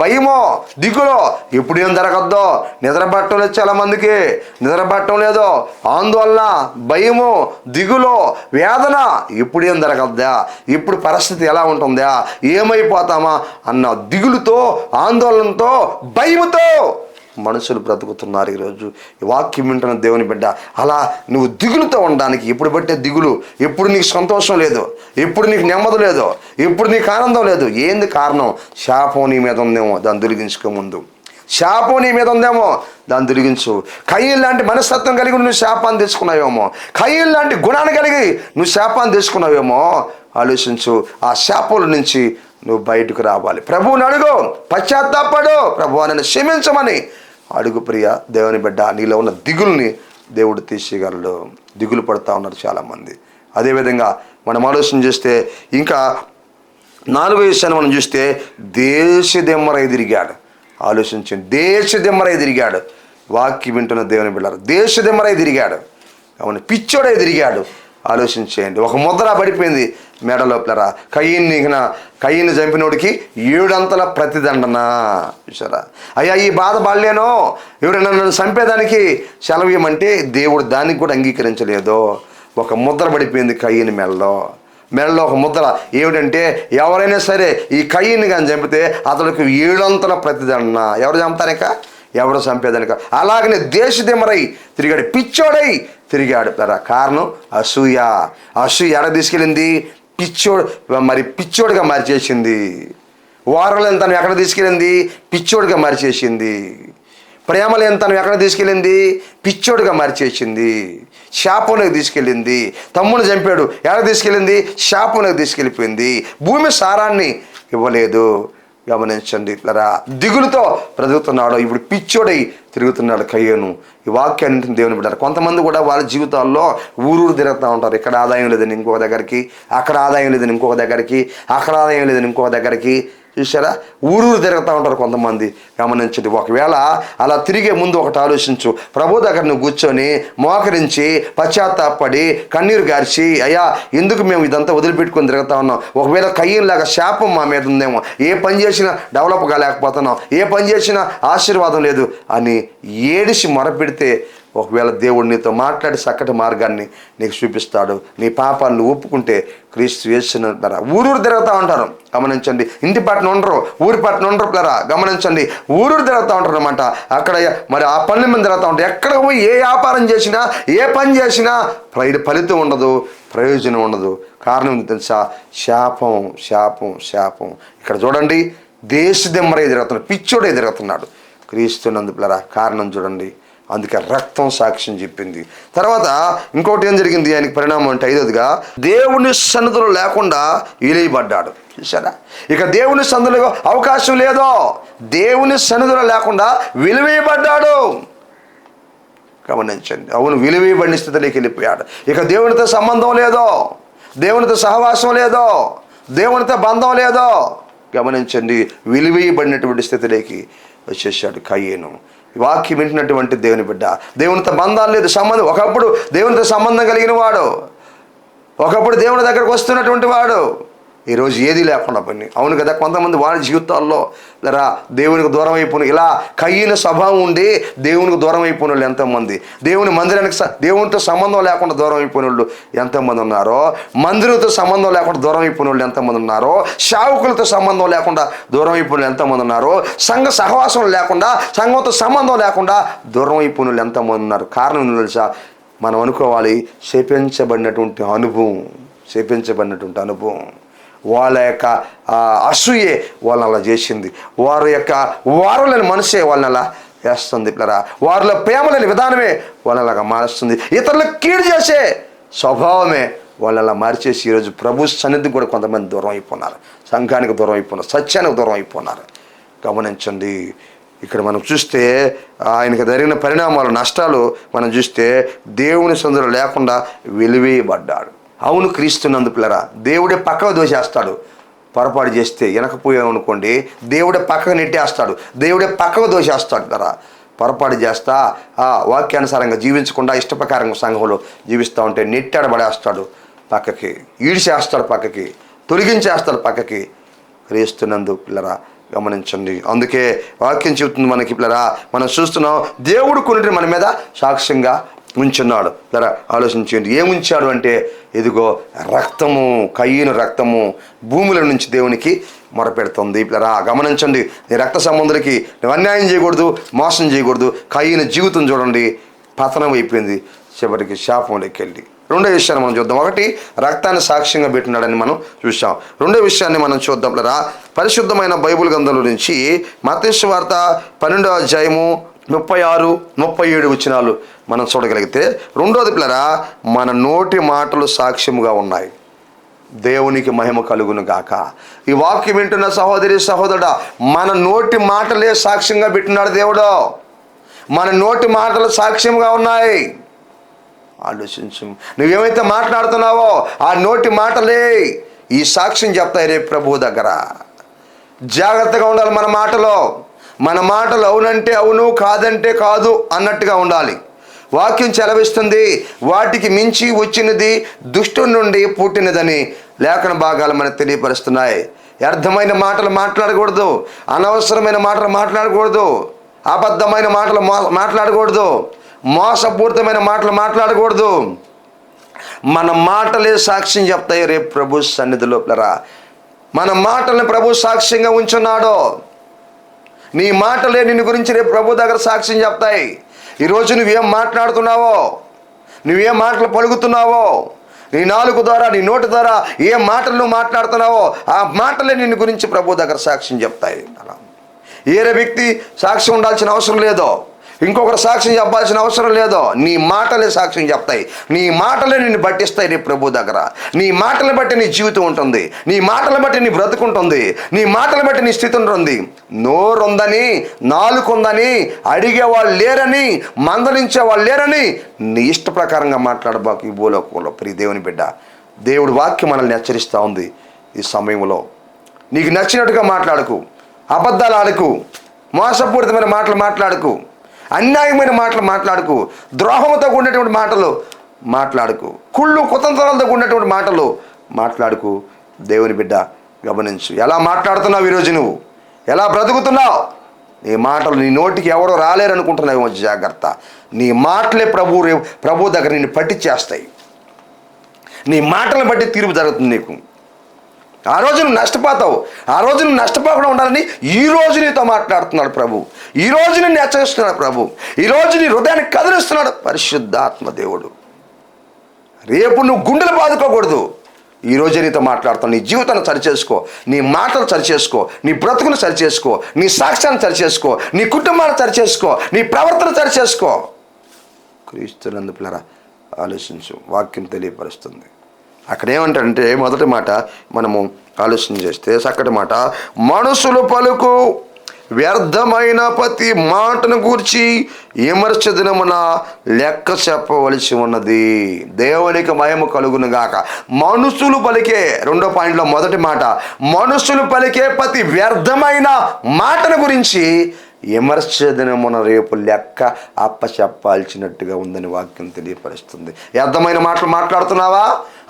భయమో, దిగులో ఎప్పుడు ఏం జరగద్దో. నిద్రపట్టడం లేదు, చాలామందికి నిద్రపట్టడం లేదో, ఆందోళన, భయము, దిగులో, వేదన, ఎప్పుడు ఏం జరగద్దా, ఇప్పుడు పరిస్థితి ఎలా ఉంటుందా, ఏమైపోతామా అన్న దిగులుతో, ఆందోళనతో, భయముతో మనుషులు బ్రతుకుతున్నారు ఈరోజు. ఈ వాక్యం వింటున్న దేవుని బిడ్డ, అలా నువ్వు దిగులుతో ఉండడానికి, ఎప్పుడు బట్టే దిగులు, ఎప్పుడు నీకు సంతోషం లేదు, ఎప్పుడు నీకు నెమ్మది లేదు, ఎప్పుడు నీకు ఆనందం లేదు. ఏంది కారణం? శాపం నీ మీద ఉందేమో, దాన్ని తొలగించుకో. ముందు శాపం నీ మీద ఉందేమో, దాన్ని తొలగించు. కయ్యూలు లాంటి మనస్తత్వం కలిగి నువ్వు శాపాన్ని తెచ్చుకున్నావేమో, కయ్యూలు లాంటి గుణాన్ని కలిగి నువ్వు శాపాన్ని తెచ్చుకున్నావేమో. ఆలోచించు. ఆ శాపాల నుంచి నువ్వు బయటకు రావాలి. ప్రభువుని అడుగు, పశ్చాత్తాపడు, ప్రభువా నన్ను క్షమించమని అడుగు. ప్రియ దేవుని బిడ్డ, నీలో ఉన్న దిగుల్ని దేవుడు తీసేయగలడు. దిగులు పడుతూ ఉన్నారు చాలామంది. అదేవిధంగా మనం ఆలోచన చేస్తే ఇంకా 4వ విషయాన్ని మనం చూస్తే దేశదిమ్మరై తిరిగాడు. ఆలోచించండి, దేశదిమ్మరై తిరిగాడు. వాక్యం వింటున్న దేవుని బిడ్డ, దేశదిమ్మరై తిరిగాడు. అవును, పిచ్చోడై తిరిగాడు. ఆలోచించేయండి. ఒక ముద్ర పడిపోయింది మెడలో. కయ్యన్ని చంపినోడికి 7 అంతల ప్రతిదండన. చూసారా? అయ్యా, ఈ బాధ పడలేను, ఎవరైనా నన్ను చంపేదానికి సెలవు ఇవ్వమంటే దేవుడు దానికి కూడా అంగీకరించలేదు. ఒక ముద్ర పడిపోయింది కయ్యని మెడలో ఒక ముద్ర. ఏమిటంటే ఎవరైనా సరే ఈ కయ్యని కానీ చంపితే అతనికి 7 అంతల ప్రతిదండన. ఎవరు చంపుతానిక? ఎవరు చంపేదానిక? అలాగనే దేశదిమ్మరై తిరిగాడు, పిచ్చోడై తిరిగాడు. కారణం అసూయ. అసూయ ఎడ తీసుకెళ్ళింది? పిచ్చోడుగా మార్చేసింది. ఓరలేని తను ఎక్కడ తీసుకెళ్ళింది? పిచ్చోడుగా మార్చేసింది. ప్రేమలేని తను ఎక్కడ తీసుకెళ్ళింది? పిచ్చోడుగా మార్చేసింది. శాపంలోకి తీసుకెళ్ళింది. తమ్ముని చంపాడు, ఎక్కడ తీసుకెళ్ళింది? శాపంలోకి తీసుకెళ్ళిపోయింది. భూమి సారాన్ని ఇవ్వలేదు. గమనించండి. దిగులుతో బ్రతుకుతున్నాడు. ఇప్పుడు పిచ్చోడై తిరుగుతున్నాడు కయ్యను. ఈ వాక్యాన్ని దేవుని బిడ్డారు. కొంతమంది కూడా వాళ్ళ జీవితాల్లో ఊరూరు తిరుగుతూ ఉంటారు. ఇక్కడ ఆదాయం లేదని ఇంకొక దగ్గరికి, అక్కడ ఆదాయం లేదని ఇంకొక దగ్గరికి, అక్కడ ఆదాయం లేదని ఇంకొక దగ్గరికి. చూసారా, ఊరూరు తిరుగుతూ ఉంటారు కొంతమంది. గమనించండి. ఒకవేళ అలా తిరిగే ముందు ఒకటి ఆలోచించు. ప్రభు దగ్గర నువ్వు కూర్చొని మోకరించి పశ్చాత్తాపడి కన్నీరు గార్చి, అయ్యా ఎందుకు మేము ఇదంతా వదిలిపెట్టుకొని తిరుగుతా ఉన్నాం, ఒకవేళ కయ్యంలాగా శాపం మా మీద ఉందేమో, ఏ పని చేసినా డెవలప్ కాలేకపోతున్నాం, ఏ పని చేసినా ఆశీర్వాదం లేదు అని ఏడిసి మొరపెడితే ఒకవేళ దేవుడు నీతో మాట్లాడి చక్కటి మార్గాన్ని నీకు చూపిస్తాడు. నీ పాపాలను ఒప్పుకుంటే క్రీస్తు యేసును ఊరూరు తిరుగుతూ ఉంటారు. గమనించండి. ఇంటి పట్టున ఉండరు, ఊరి పట్టున ఉండరు పిల్లరా. గమనించండి. ఊరూరు తిరుగుతూ ఉంటారు అనమాట. అక్కడ మరి ఆ పనుల మీద తిరుగుతూ ఉంటారు. ఎక్కడ పోయి ఏ వ్యాపారం చేసినా ఏ పని చేసినా ఫలితం ఉండదు, ప్రయోజనం ఉండదు. కారణం ఏంటి తెలుసా? శాపం, శాపం, శాపం. ఇక్కడ చూడండి, దేశదిమ్మరే తిరుగుతున్నాడు, పిచ్చోడే తిరుగుతున్నాడు. క్రీస్తునందు పిల్లరా కారణం చూడండి. అందుకే రక్తం సాక్ష్యం చెప్పింది. తర్వాత ఇంకోటి ఏం జరిగింది ఆయనకి పరిణామం అంటే, ఐదోదిగా దేవుని సన్నిధిలో లేకుండా విలువబడ్డాడు. చూసారా, ఇక దేవుని సన్నిధిలో అవకాశం లేదో, దేవుని సన్నిధిలో లేకుండా విలువేయబడ్డాడు. గమనించండి. అవును, విలువేయబడిన స్థితిలోకి వెళ్ళిపోయాడు. ఇక దేవునితో సంబంధం లేదో, దేవునితో సహవాసం లేదో, దేవునితో బంధం లేదో. గమనించండి. విలువేయబడినటువంటి స్థితిలోకి వచ్చేసాడు కయ్యేను. వాక్యం వింటున్నటువంటి దేవుని బిడ్డ, దేవునితో బంధాలు లేదు, సంబంధం. ఒకప్పుడు దేవునితో సంబంధం కలిగిన వాడు, ఒకప్పుడు దేవుని దగ్గరకు వస్తున్నటువంటి వాడు ఈరోజు ఏది లేకుండా పోయింది. అవును కదా, కొంతమంది వారి జీవితాల్లో దేవునికి దూరం అయిపోయిన, ఇలా కయ్యిన స్వభావం ఉండి దేవునికి దూరం అయిపోయిన వాళ్ళు ఎంతోమంది, దేవుని మందిరానికి దేవునితో సంబంధం లేకుండా దూరం అయిపోయిన వాళ్ళు ఎంతోమంది ఉన్నారో, మందిరంతో సంబంధం లేకుండా దూరం అయిపోయిన వాళ్ళు ఎంతోమంది ఉన్నారో, సేవకులతో సంబంధం లేకుండా దూరం అయిపోయిన వాళ్ళు ఎంతోమంది ఉన్నారో, సంఘ సహవాసం లేకుండా, సంఘంతో సంబంధం లేకుండా దూరం అయిపోయిన వాళ్ళు ఎంతోమంది ఉన్నారు. కారణం తెలుసా? మనం అనుకోవాలి, శపించబడినటువంటి అనుభవం, వాళ్ళ యొక్క అసూయే వాళ్ళని అలా చేసింది, వారి యొక్క వారలేని మనసే వాళ్ళని అలా చేస్తుంది పిల్లరా, వారిలో ప్రేమ లేని విధానమే వాళ్ళని అలాగా మారుస్తుంది, ఇతరులకు కీడు చేసే స్వభావమే వాళ్ళని అలా మార్చేసి ఈరోజు ప్రభు సన్నిధికి కూడా కొంతమంది దూరం అయిపోయినారు, సంఘానికి దూరం అయిపోయినారు, సత్యానికి దూరం అయిపోయినారు. గమనించండి. ఇక్కడ మనం చూస్తే ఆయనకు జరిగిన పరిణామాలు, నష్టాలు మనం చూస్తే దేవుని సన్నిధిలో లేకుండా వెలివేయబడ్డాడు. అవును, క్రీస్తునందు పిల్లరా దేవుడే పక్కకు దోసేస్తాడు. పొరపాటు చేస్తే వెనకపోయామనుకోండి, దేవుడే పక్కకు నెట్టేస్తాడు, దేవుడే పక్కకు దోసేస్తాడు కదా. పొరపాటు చేస్తా వాక్యానుసారంగా జీవించకుండా ఇష్టప్రకారంగా సంఘంలో జీవిస్తూ ఉంటే నెట్టాడు పడేస్తాడు, పక్కకి ఈడ్చేస్తాడు, పక్కకి తొలగించేస్తాడు, పక్కకి. క్రీస్తునందు పిల్లరా గమనించండి. అందుకే వాక్యం చెబుతుంది మనకి పిల్లరా, మనం చూస్తున్నాం దేవుడు కొన్ని మన మీద సాక్ష్యంగా ఉంచున్నాడు. జరా ఆలోచించండి. ఏముంచాడు అంటే, ఇదిగో రక్తము, కయ్యిన రక్తము భూముల నుంచి దేవునికి మొరపెడుతుంది. పిల్లరా గమనించండి. నీ రక్త సంబంధులకి నువ్వు అన్యాయం చేయకూడదు, మోసం చేయకూడదు. కయ్యిన జీవితం చూడండి పతనం అయిపోయింది, చివరికి శాపంలోకి వెళ్ళి. రెండో విషయాన్ని మనం చూద్దాం. ఒకటి, రక్తాన్ని సాక్ష్యంగా పెట్టినాడని మనం చూసాం. రెండో విషయాన్ని మనం చూద్దాం పిల్లరా, పరిశుద్ధమైన బైబిల్ గ్రంథంలో నుంచి మత్తయి సువార్త 12వ అధ్యాయము 36, 37 వచనాలు మనం చూడగలిగితే, రెండోది పిల్లరా, మన నోటి మాటలు సాక్ష్యముగా ఉన్నాయి. దేవునికి మహిమ కలుగును గాక. ఈ వాక్యం వింటున్న సహోదరి సహోదరుడా, మన నోటి మాటలే సాక్ష్యంగా పెట్టినాడు దేవుడు. మన నోటి మాటలు సాక్ష్యంగా ఉన్నాయి. ఆలోచించు. నువ్వేమైతే మాట్లాడుతున్నావో ఆ నోటి మాటలే ఈ సాక్ష్యం చెప్తాయి రేపు ప్రభువు దగ్గర. జాగ్రత్తగా ఉండాలి మన మాటలో. మన మాటలు అవునంటే అవును, కాదంటే కాదు అన్నట్టుగా ఉండాలి. వాక్యం చెలవిస్తుంది, వాటికి మించి వచ్చినది దుష్టుని నుండి పుట్టినదని లేఖన భాగాలు మనకు తెలియపరుస్తున్నాయి. వ్యర్థమైన మాటలు మాట్లాడకూడదు, అనవసరమైన మాటలు మాట్లాడకూడదు, అబద్ధమైన మాటలు మాట్లాడకూడదు, మోసపూరితమైన మాటలు మాట్లాడకూడదు. మన మాటలే సాక్ష్యం చెప్తాయి రేపు ప్రభు సన్నిధిలో. మన మాటల్ని ప్రభు సాక్ష్యంగా ఉంచున్నాడు. నీ మాటలే నిన్ను గురించి రేపు ప్రభు దగ్గర సాక్ష్యం చెప్తాయి. ఈరోజు నువ్వేం మాట్లాడుతున్నావో, నువ్వేం మాటలు పలుకుతున్నావో, నీ నాలుగు ద్వారా, నీ నోటి ద్వారా ఏ మాటలు నువ్వు మాట్లాడుతున్నావో ఆ మాటలే నిన్ను గురించి ప్రభు దగ్గర సాక్ష్యం చెప్తాయి. అలా ఏరే వ్యక్తి సాక్ష్యం ఉండాల్సిన అవసరం లేదో, ఇంకొకరు సాక్ష్యం చెప్పాల్సిన అవసరం లేదో. నీ మాటలే సాక్ష్యం చెప్తాయి. నీ మాటలే నిన్ను బట్టిస్తాయి నీ ప్రభు దగ్గర. నీ మాటలు బట్టి నీ జీవితం ఉంటుంది, నీ మాటలు బట్టి నీ బ్రతుకుంటుంది, నీ మాటలు బట్టి నీ స్థితి ఉంటుంది. నోరుందని, నాలుగుందని, అడిగేవాళ్ళు లేరని, మందలించేవాళ్ళు లేరని నీ ఇష్ట ప్రకారంగా మాట్లాడబాకు ఈ భూలోకంలో. ప్రియ దేవుని బిడ్డ, దేవుడి వాక్యం మనల్ని హెచ్చరిస్తూ ఉంది. ఈ సమయంలో నీకు నచ్చినట్టుగా మాట్లాడకు, అబద్ధాలు ఆడకు, మోసపూరితమైన మాటలు మాట్లాడకు, అన్యాయమైన మాటలు మాట్లాడకు, ద్రోహంతో కూడినటువంటి మాటలు మాట్లాడకు, కుళ్ళు కుతంత్రాలతో కూడినటువంటి మాటలు మాట్లాడకు. దేవుని బిడ్డ గమనించు, ఎలా మాట్లాడుతున్నావు ఈరోజు, నువ్వు ఎలా బ్రతుకుతున్నావు. నీ మాటలు నీ నోటికి ఎవరో రాలేరు అనుకుంటున్నావు. జాగ్రత్త, నీ మాటలే ప్రభు దగ్గర నిన్ను పట్టించేస్తాయి. నీ మాటలను బట్టి తీర్పు జరుగుతుంది నీకు. ఆ రోజు నువ్వు నష్టపోతావు. ఆ రోజు నువ్వు నష్టపోకుండా ఉండాలని ఈ రోజు నీతో మాట్లాడుతున్నాడు ప్రభు. ఈ రోజు నిన్ను హెచ్చరిస్తున్నాడు ప్రభు. ఈ రోజు నీ హృదయాన్ని కదిలిస్తున్నాడు పరిశుద్ధాత్మ దేవుడు. రేపు నువ్వు గుండెలు బాదుకోకూడదు. ఈ రోజే నీతో మాట్లాడుతావు. నీ జీవితాన్ని సరిచేసుకో, నీ మాటలు సరిచేసుకో, నీ బ్రతుకును సరిచేసుకో, నీ సాక్ష్యాన్ని సరిచేసుకో, నీ కుటుంబాన్ని సరిచేసుకో, నీ ప్రవర్తన సరిచేసుకో. క్రీస్తునందు పిల్లరా ఆలోచించు, వాక్యం తెలియపరుస్తుంది. అక్కడ ఏమంటాడంటే మొదటి మాట మనము ఆలోచన చేస్తే చక్కటి మాట, మనుషులు పలుకు వ్యర్థమైన ప్రతి మాటను గూర్చి విమర్శ దినమున లెక్క చెప్పవలసి ఉన్నది. దేవునికి మహిమ కలుగును గాక. మనుషులు పలికే, రెండో పాయింట్లో మొదటి మాట, మనుషులు పలికే ప్రతి వ్యర్థమైన మాటను గురించి విమర్శ దినమున రేపు లెక్క అప్పచెప్పాల్సినట్టుగా ఉందని వాక్యం తెలియపరుస్తుంది. వ్యర్థమైన మాటలు మాట్లాడుతున్నావా?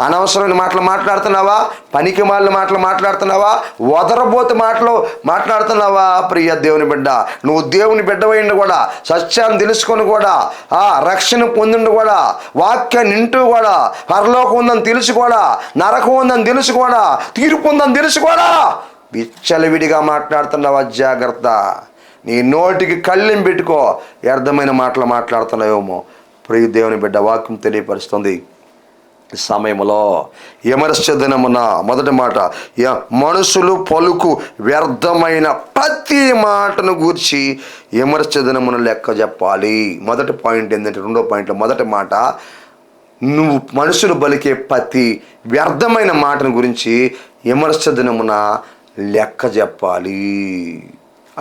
అనవసరమైన మాటలు మాట్లాడుతున్నావా? పనికి మాలిన మాటలు మాట్లాడుతున్నావా? వదరబోతు మాటలు మాట్లాడుతున్నావా? ప్రియ దేవుని బిడ్డ, నువ్వు దేవుని బిడ్డవైండి కూడా, సత్యాన్ని తెలుసుకొని కూడా, రక్షణ పొందిండు కూడా, వాక్యాన్ని వింటూ కూడా, పరలోకం ఉందని తెలుసు కూడా, నరకం ఉందని తెలుసు కూడా, తీర్పు ఉందని తెలుసు కూడా విచ్చలవిడిగా మాట్లాడుతున్నావా? జాగ్రత్త, నీ నోటికి కళ్ళెం పెట్టుకో. వ్యర్థమైన మాటలు మాట్లాడుతున్నావేమో. ప్రియ దేవుని బిడ్డ, వాక్యం తెలియపరుస్తుంది. సమయంలో విమర్శ దినమున మొదటి మాట, మనుషులు పలుకు వ్యర్థమైన ప్రతి మాటను గూర్చి విమర్శ దినమున లెక్క చెప్పాలి. మొదటి పాయింట్ ఏంటంటే, రెండో పాయింట్లో మొదటి మాట, నువ్వు మనుషులు పలికే ప్రతి వ్యర్థమైన మాటను గురించి విమర్శ దినమున లెక్క చెప్పాలి.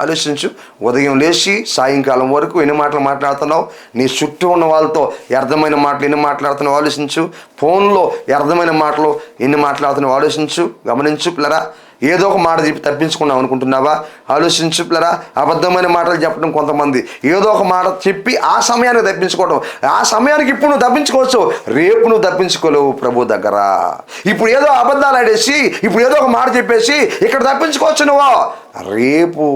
ఆలోచించు. ఉదయం లేచి సాయంకాలం వరకు ఎన్ని మాటలు మాట్లాడుతున్నావు? నీ చుట్టూ ఉన్న వాళ్ళతో వ్యర్థమైన మాటలు ఎన్ని మాట్లాడుతున్నావు? ఆలోచించు. ఫోన్లో వ్యర్థమైన మాటలు ఎన్ని మాట్లాడుతున్నావు? ఆలోచించు. గమనించు పిల్లరా. ఏదో ఒక మాట చెప్పి తప్పించుకున్నావు అనుకుంటున్నావా? ఆలోచించు పిల్లరా. అబద్ధమైన మాటలు చెప్పడం కొంతమంది, ఏదో ఒక మాట చెప్పి ఆ సమయానికి తప్పించుకోవడం. ఆ సమయానికి ఇప్పుడు నువ్వు తప్పించుకోవచ్చు, రేపు నువ్వు తప్పించుకోలేవు ప్రభు దగ్గర. ఇప్పుడు ఏదో అబద్ధాలు ఆడేసి, ఇప్పుడు ఏదో ఒక మాట చెప్పేసి ఇక్కడ తప్పించుకోవచ్చు నువ్వు, రేపు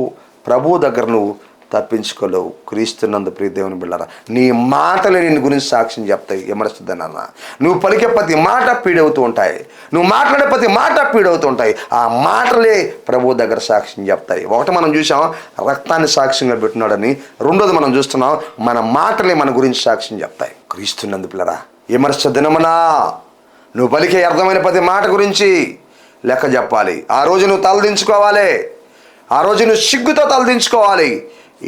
ప్రభు దగ్గర నువ్వు తప్పించుకోలేవు. క్రీస్తునందు ప్రియ దేవుని బిడ్డలారా, నీ మాటలే నిన్ను గురించి సాక్ష్యం చెప్తాయి. విమర్శిద్దనన్నా, నువ్వు పలికే ప్రతి మాట పీడవుతూ ఉంటాయి, నువ్వు మాట్లాడే ప్రతి మాట పీడవుతూ ఉంటాయి. ఆ మాటలే ప్రభు దగ్గర సాక్ష్యం చెప్తాయి. ఒకటి మనం చూసాం, రక్తాన్ని సాక్ష్యంగా పెట్టినాడని. రెండోది మనం చూస్తున్నాం, మన మాటలే మన గురించి సాక్ష్యం చెప్తాయి. క్రీస్తునందు పిల్లరా, విమర్శ దినమునా నువ్వు పలికే అర్థమైన ప్రతి మాట గురించి లెక్క చెప్పాలి. ఆ రోజు నువ్వు తలదించుకోవాలి. ఆ రోజు నువ్వు సిగ్గుతో తలదించుకోవాలి.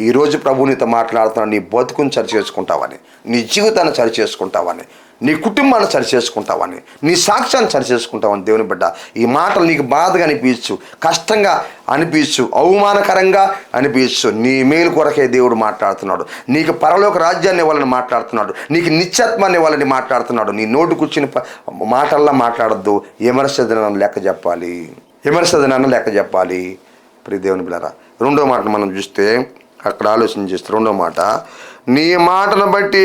ఈరోజు ప్రభు నీతో మాట్లాడుతున్నాడు. నీ బతుకుని సరి చేసుకుంటావని, నీ జీవితాన్ని సరి చేసుకుంటావని, నీ కుటుంబాన్ని సరి చేసుకుంటావని, నీ సాక్ష్యాన్ని సరి చేసుకుంటావని. దేవుని బిడ్డ, ఈ మాటలు నీకు బాధగా అనిపించు, కష్టంగా అనిపించు, అవమానకరంగా అనిపించు, నీ మేలు కొరకే దేవుడు మాట్లాడుతున్నాడు. నీకు పరలోక రాజ్యాన్ని ఇవ్వాలని మాట్లాడుతున్నాడు. నీకు నిత్యాత్మాన్ని ఇవ్వాలని మాట్లాడుతున్నాడు. నీ నోటు కూర్చుని మాటల్లా మాట్లాడద్దు. విమర్శ దినాన్ని లెక్క చెప్పాలి. విమర్శ దినాన్ని లెక్క చెప్పాలి. ప్రియ దేవుని బిడ్డలారా, రెండో మాటను మనం చూస్తే, అక్కడ ఆలోచన చేస్తే రెండో మాట, నీ మాటను బట్టి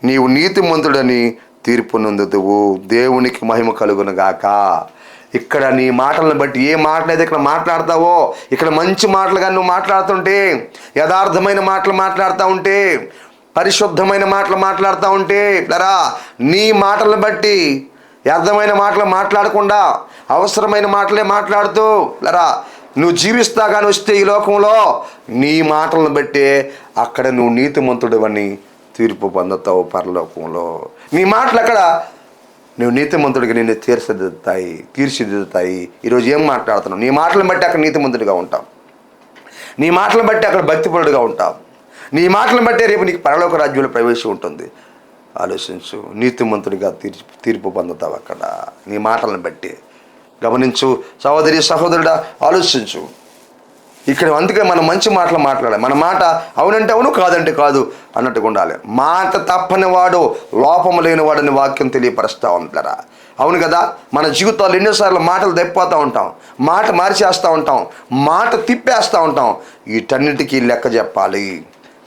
నీవు నీతిమంతుడని తీర్పు నొందుతువు. దేవునికి మహిమ కలుగును గాక. ఇక్కడ నీ మాటలను బట్టి, ఏ మాటలైతే ఇక్కడ మాట్లాడతావో, ఇక్కడ మంచి మాటలుగా నువ్వు మాట్లాడుతుంటే, యథార్థమైన మాటలు మాట్లాడుతూ ఉంటే, పరిశుద్ధమైన మాటలు మాట్లాడుతూ ఉంటే లరా, నీ మాటలను బట్టి వ్యర్థమైన మాటలు మాట్లాడకుండా అవసరమైన మాటలే మాట్లాడుతూ లరా నువ్వు జీవిస్తా కానీ వస్తే ఈ లోకంలో, నీ మాటలను బట్టే అక్కడ నువ్వు నీతిమంతుడివని తీర్పు పొందుతావు పరలోకంలో. నీ మాటలు అక్కడ నువ్వు నీతిమంతుడికి నిన్ను తీర్చిదిద్దుతాయి. ఈరోజు ఏం మాట్లాడుతున్నావు? నీ మాటలను బట్టి అక్కడ నీతిమంతుడిగా ఉంటావు. నీ మాటలను బట్టి అక్కడ భక్తిపరుడుగా ఉంటావు. నీ మాటలను బట్టే రేపు నీకు పరలోక రాజ్యంలో ప్రవేశం ఉంటుంది. ఆలోచించు. నీతిమంతుడిగా తీర్పు పొందుతావు అక్కడ నీ మాటలను బట్టి. గమనించు సహోదరి సహోదరుడా, ఆలోచించు. ఇక్కడ అందుకే మనం మంచి మాటలు మాట్లాడాలి. మన మాట అవునంటే అవును, కాదంటే కాదు అన్నట్టుగా ఉండాలి. మాట తప్పని వాడు లోపము లేనివాడని వాక్యం తెలియపరుస్తూ ఉంటారా. అవును కదా, మన జీవితాలు ఎన్నోసార్లు మాటలు తప్పిపోతూ ఉంటాం, మాట మార్చేస్తూ ఉంటాం, మాట తిప్పేస్తూ ఉంటాం. వీటన్నిటికీ లెక్క చెప్పాలి.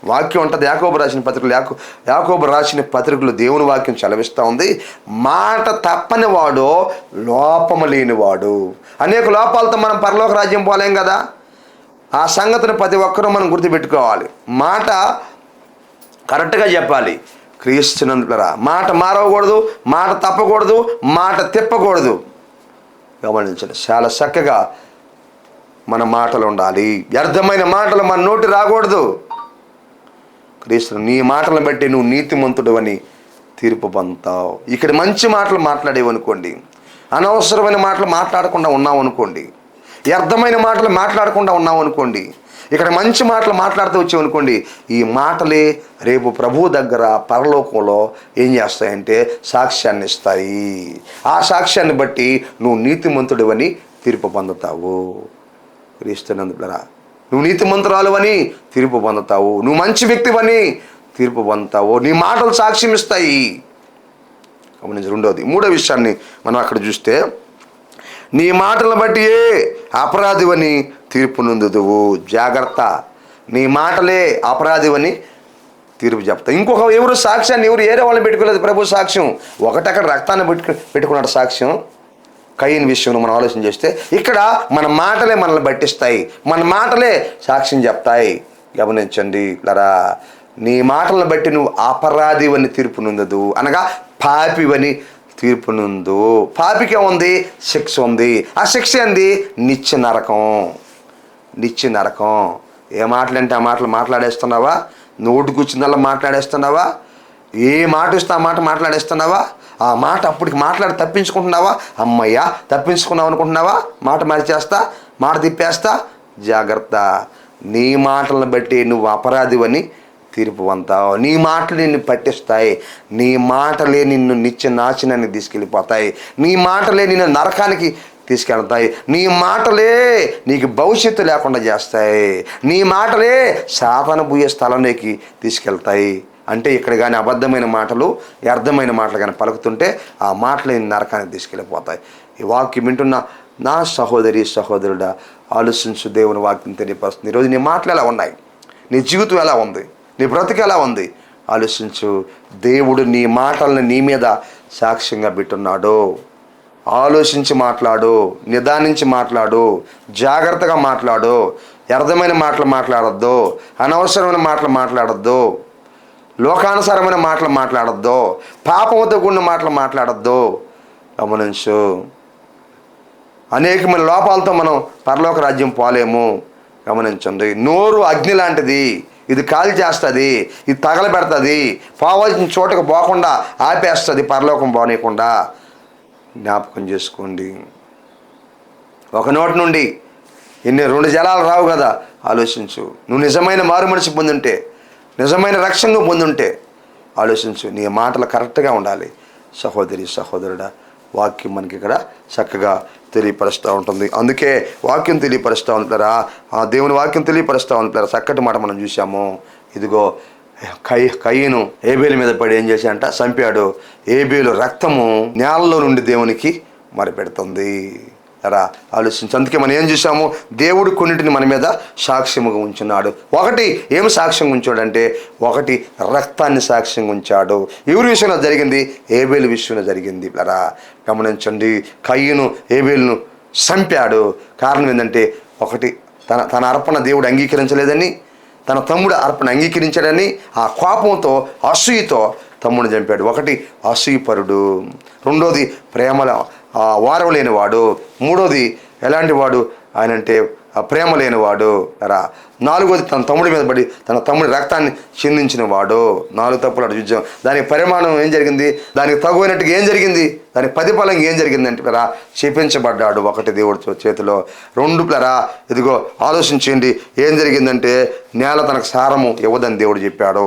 వాక్యం ఉంటుంది, యాకోబు రాసిన పత్రికలు దేవుని వాక్యం చలవిస్తూ ఉంది. మాట తప్పని వాడు లోపము లేనివాడు. అనేక లోపాలతో మనం పరలోక రాజ్యం పోలేం కదా. ఆ సంగతిని ప్రతి ఒక్కరూ మనం గుర్తుపెట్టుకోవాలి. మాట కరెక్ట్గా చెప్పాలి. క్రీస్తునందులరా మాట మారవకూడదు, మాట తప్పకూడదు, మాట తిప్పకూడదు. గమనించండి, చాలా చక్కగా మన మాటలు ఉండాలి. వ్యర్థమైన మాటలు మన నోటి రాకూడదు. క్రీస్తు, నీ మాటలను బట్టి నువ్వు నీతిమంతుడు అని తీర్పు పొందుతావు. ఇక్కడ మంచి మాటలు మాట్లాడేవనుకోండి, అనవసరమైన మాటలు మాట్లాడకుండా ఉన్నావు అనుకోండి, వ్యర్థమైన మాటలు మాట్లాడకుండా ఉన్నావు అనుకోండి, ఇక్కడ మంచి మాటలు మాట్లాడుతూ వచ్చావనుకోండి, ఈ మాటలే రేపు ప్రభువు దగ్గర పరలోకంలో ఏం చేస్తాయంటే సాక్ష్యాన్ని ఇస్తాయి. ఆ సాక్ష్యాన్ని బట్టి నువ్వు నీతిమంతుడు అని తీర్పు పొందుతావు. క్రీస్తునందులరా, నువ్వు నీతిమంతురాలు అని తీర్పు పొందుతావు. నువ్వు మంచి వ్యక్తివని తీర్పు పొందుతావు. నీ మాటలు సాక్ష్యం ఇస్తాయి. రెండోది, మూడో విషయాన్ని మనం అక్కడ చూస్తే, నీ మాటలను బట్టి అపరాధివని తీర్పు నొందుదువు. జాగ్రత్త, నీ మాటలే అపరాధివని తీర్పు చెప్తా. ఇంకొక ఎవరు సాక్ష్యాన్ని ఏరే వాళ్ళని పెట్టుకోలేదు. ప్రభు సాక్ష్యం ఒకటక్కడ రక్తాన్ని పెట్టుకున్నాడు సాక్ష్యం. కయీను విషయంలో మనం ఆలోచన చేస్తే ఇక్కడ మన మాటలే మనల్ని పట్టిస్తాయి, మన మాటలే సాక్ష్యం చెప్తాయి. గమనించండి లరా, నీ మాటలను బట్టి నువ్వు అపరాధివని తీర్పు నొందదు, అనగా పాపివని తీర్పు నొందు. పాపికే ఉంది శిక్ష ఉంది. ఆ శిక్ష ఏంది? నిత్య నరకం. నిత్య నరకం. ఏ మాటలంటే ఆ మాటలు మాట్లాడేస్తున్నావా? నోటికి వచ్చిందల్లా మాట్లాడేస్తున్నావా? ఏ మాట ఇస్తే ఆ మాట మాట్లాడేస్తున్నావా? ఆ మాట అప్పటికి మాట్లాడి తప్పించుకుంటున్నావా? అమ్మయ్యా తప్పించుకున్నావు అనుకుంటున్నావా? మాట మార్చేస్తా, మాట తిప్పేస్తా. జాగ్రత్త, నీ మాటలను బట్టి నువ్వు అపరాధివని తీర్పు పొందుతావు. నీ మాటలు నిన్ను పట్టిస్తాయి. నీ మాటలే నిన్ను నిత్య నాశనానికి తీసుకెళ్ళిపోతాయి. నీ మాటలే నిన్ను నరకానికి తీసుకెళ్తాయి. నీ మాటలే నీకు భవిష్యత్తు లేకుండా చేస్తాయి. నీ మాటలే శాపన పోయే స్థలంలోకి తీసుకెళ్తాయి. అంటే ఇక్కడ కానీ అబద్ధమైన మాటలు, వ్యర్థమైన మాటలు కానీ పలుకుతుంటే ఆ మాటలు నరకానికి తీసుకెళ్ళిపోతాయి. ఈ వాక్యం వింటున్న నా సహోదరి సహోదరుడా, ఆలోచించు. దేవుని వాక్యం తెలియపరుస్తుంది. ఈరోజు నీ మాటలు ఎలా ఉన్నాయి? నీ జీవితం ఎలా ఉంది? నీ బ్రతుకు ఎలా ఉంది? ఆలోచించు. దేవుడు నీ మాటలను నీ మీద సాక్ష్యంగా పెట్టున్నాడు. ఆలోచించి మాట్లాడు, నిదానించి మాట్లాడు, జాగ్రత్తగా మాట్లాడు. వ్యర్థమైన మాటలు మాట్లాడొద్దు, అనవసరమైన మాటలు మాట్లాడొద్దు, లోకానుసారమైన మాటలు మాట్లాడొద్దు, పాపంతో కూడిన మాటలు మాట్లాడొద్దు. గమనించు, అనేకమైన లోపాలతో మనం పరలోక రాజ్యం పోలేము. గమనించండి, నోరు అగ్ని లాంటిది. ఇది కాల్ చేస్తుంది, ఇది తగలబెడుతుంది, పోవాల్సిన చోటకు పోకుండా ఆపేస్తుంది, పరలోకం పోనీయకుండా. జ్ఞాపకం చేసుకోండి. ఒక నోటి నుండి రెండు జలాలు రావు కదా. ఆలోచించు. నువ్వు నిజమైన మారు మనసు పొందుంటే, నిజమైన రక్షణ పొందుంటే ఆలోచించు. నీ మాటలు కరెక్ట్గా ఉండాలి. సహోదరి సహోదరుడా, వాక్యం మనకి ఇక్కడ చక్కగా తెలియపరుస్తూ ఉంటుంది. అందుకే వాక్యం తెలియపరుస్తూ ఉంటారా, ఆ దేవుని వాక్యం తెలియపరుస్తూ ఉంటారా. చక్కటి మాట మనం చూసాము. ఇదిగో కయీను ఏబేలు మీద పడి ఏం చేశాడంట? చంపాడు. ఏబేలు రక్తము నేలలో నుండి దేవునికి మరిపెడుతుంది. రా ఆలోచించి. అందుకే మనం ఏం చూసాము? దేవుడు కొన్నిటిని మన మీద సాక్ష్యముగా ఉంచున్నాడు. ఒకటి ఏం సాక్ష్యంగా ఉంచాడంటే, ఒకటి రక్తాన్ని సాక్ష్యంగా ఉంచాడు. ఎవరి విషయంలో జరిగింది? ఏబేలు విషయంలో జరిగింది. రా గమనించండి. కయీను ఏబేలును చంపాడు. కారణం ఏంటంటే, ఒకటి తన అర్పణ దేవుడు అంగీకరించలేదని, తన తమ్ముడు అర్పణ అంగీకరించాడని ఆ కోపంతో అసూయతో తమ్ముడిని చంపాడు. ఒకటి అసూయపరుడు. రెండోది ప్రేమల వారం లేనివాడు. మూడోది ఎలాంటి వాడు ఆయన అంటే ప్రేమ లేనివాడు. రా నాలుగోది తన తమ్ముడి మీద పడి తన తమ్ముడి రక్తాన్ని చిందించిన వాడు. 4 తప్పులు అటు చూద్దాం. దానికి పరిమాణం ఏం జరిగింది? దానికి తగువైనట్టుగా ఏం జరిగింది? దానికి ప్రతిఫలంగా ఏం జరిగింది అంటే రా శపించబడ్డాడు. ఒకటి దేవుడి చేతిలో. 2 రా ఇదిగో ఆలోచించండి. ఏం జరిగిందంటే నేల తనకు సారము ఇవ్వదని దేవుడు చెప్పాడు.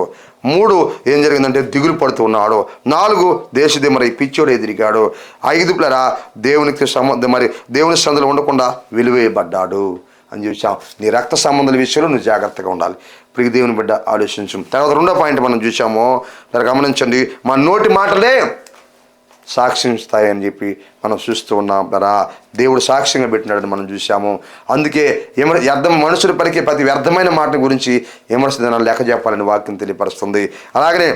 3 ఏం జరిగిందంటే దిగులు పడుతూ ఉన్నాడు. 4 దేశదిమరి పిచ్చోడు ఎదిరిగాడు. 5 రా దేవునికి మరి దేవుని సందులో ఉండకుండా వెలివేయబడ్డాడు అని చూసాం. నీ రక్త సంబంధాల విషయంలో నువ్వు జాగ్రత్తగా ఉండాలి. ప్రియ దేవుని బిడ్డ ఆలోచించు. తర్వాత 2వ పాయింట్ మనం చూసాము. గమనించండి. మన నోటి మాటలే సాక్ష్యం ఇస్తాయని చెప్పి మనం చూస్తూ ఉన్నాం కదా. దేవుడు సాక్ష్యంగా పెట్టినాడని మనం చూసాము. అందుకే మనుషులు పలికే ప్రతి వ్యర్థమైన మాట గురించి విమర్శ దినాలు లెక్క చెప్పాలని వాక్యం తెలియపరుస్తుంది. అలాగనే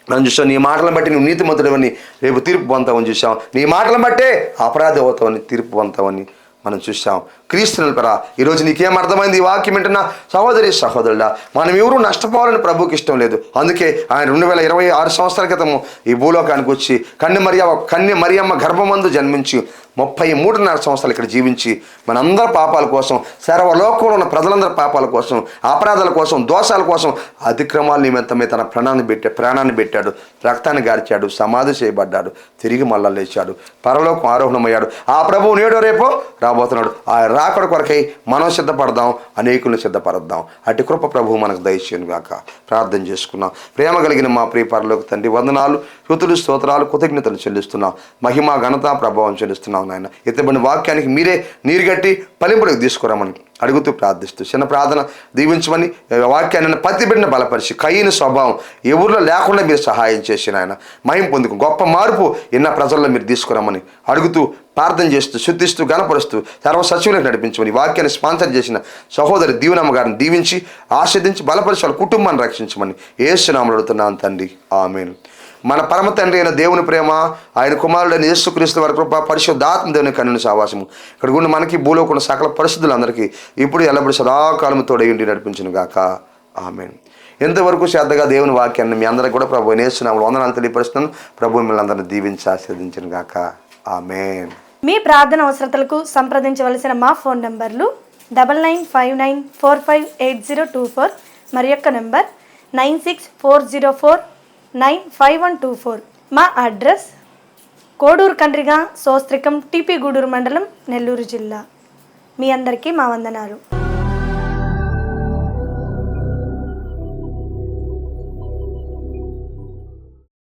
మనం చూసాం, నీ మాటలను బట్టి నువ్వు నీతిమంతుడవని రేపు తీర్పు పొందుతావని చూసాం. నీ మాటలను బట్టే అపరాధి అవుతావని తీర్పు పొందుతావని మనం చూసాం. క్రీస్తు నిలపరా, ఈరోజు నీకేం అర్థమైంది? ఈ వాక్యం వింటున్నా సహోదరి సహోదరుడా, మనం ఎవరు నష్టపోవాలని ప్రభువుకి ఇష్టం లేదు. అందుకే ఆయన 2026 సంవత్సరాల క్రితము ఈ భూలోకానికి వచ్చి కన్య మరియమ్మ గర్భమందు జన్మించి 33.5 సంవత్సరాలు ఇక్కడ జీవించి మనందరి పాపాల కోసం, సర్వలోకంలో ఉన్న ప్రజలందరి పాపాల కోసం, అపరాధాల కోసం, దోషాల కోసం, అతిక్రమాల నిమిత్తమే తన ప్రాణాన్ని పెట్టాడు, రక్తాన్ని గార్చాడు, సమాధి చేయబడ్డాడు, తిరిగి మళ్ళా లేచాడు, పరలోకం ఆరోహణమయ్యాడు. ఆ ప్రభువు నేడో రేపో రాబోతున్నాడు. ఆ రాకడ కొరకై మనం సిద్ధపడదాం, అనేకులను సిద్ధపడదాం. అటు కృప ప్రభువు మనకు దయచేయను గాక. ప్రార్థన చేసుకున్నాం. ప్రేమ కలిగిన మా ప్రియ పరలోక తండ్రి, వందనాలు, స్తుతులు, స్తోత్రాలు, కృతజ్ఞతలు చెల్లిస్తున్నాం. మహిమ, ఘనత, ప్రభావం చెల్లిస్తున్నాం నాయన. ఎత్తబడిన వాక్యానికి మీరే నీరుగట్టి ఫలింపులకు తీసుకురామని అడుగుతూ ప్రార్థిస్తూ చిన్న ప్రార్థన దీవించమని, వాక్యాన్ని పత్తిబిడిన బలపరిచి కయ్యని స్వభావం ఎవరిలో లేకుండా మీరు సహాయం చేసి నాయన మహిమ పొందుకు గొప్ప మార్పు ఎన్న ప్రజల్లో మీరు తీసుకురామని అడుగుతూ ప్రార్థన చేస్తూ శుద్ధిస్తూ గణపరుస్తూ సర్వ సచివులకు నడిపించమని, వాక్యాన్ని స్పాన్సర్ చేసిన సహోదరి దీవెనమ్మ గారిని దీవించి ఆస్వాదించి బలపరిచి వాళ్ళ కుటుంబాన్ని రక్షించమని యేసు నామములో అడుగుతున్నాను తండ్రి, ఆమేన్. మన పరమ తండ్రి అయిన దేవుని ప్రేమ, ఆయన కుమారుడైన యేసుక్రీస్తు వారి కృప, పరిశుద్ధాత్మ దేవుని కన్నుని సావాసము ఇక్కడ ఉన్న మనకి భూలోకున్న సకల పరిశుద్ధులందరికీ ఇప్పుడు ఎల్లప్పుడూ సదాకాలము తోడయుండి నడిపించును గాక, ఆమేన్. ఎంతవరకు శ్రద్ధగా దేవుని వాక్యాన్ని మీ అందరికీ కూడా ప్రభు యేసు నామములో వందనాలు తెలియపరుస్తున్నాను. ప్రభు మిమ్మల్ని అందరినీ దీవించి ఆశీర్వదించును గాక, ఆమేన్. మీ ప్రార్థన అవసరతలకు సంప్రదించవలసిన మా ఫోన్ నంబర్లు 9959458024 మరి యొక్క నెంబర్ 9640495124. మా అడ్రస్ కోడూరు కండ్రిగా సోస్త్రికం టిపి గూడూరు మండలం నెల్లూరు జిల్లా. మీ అందరికీ మా వందనాలు.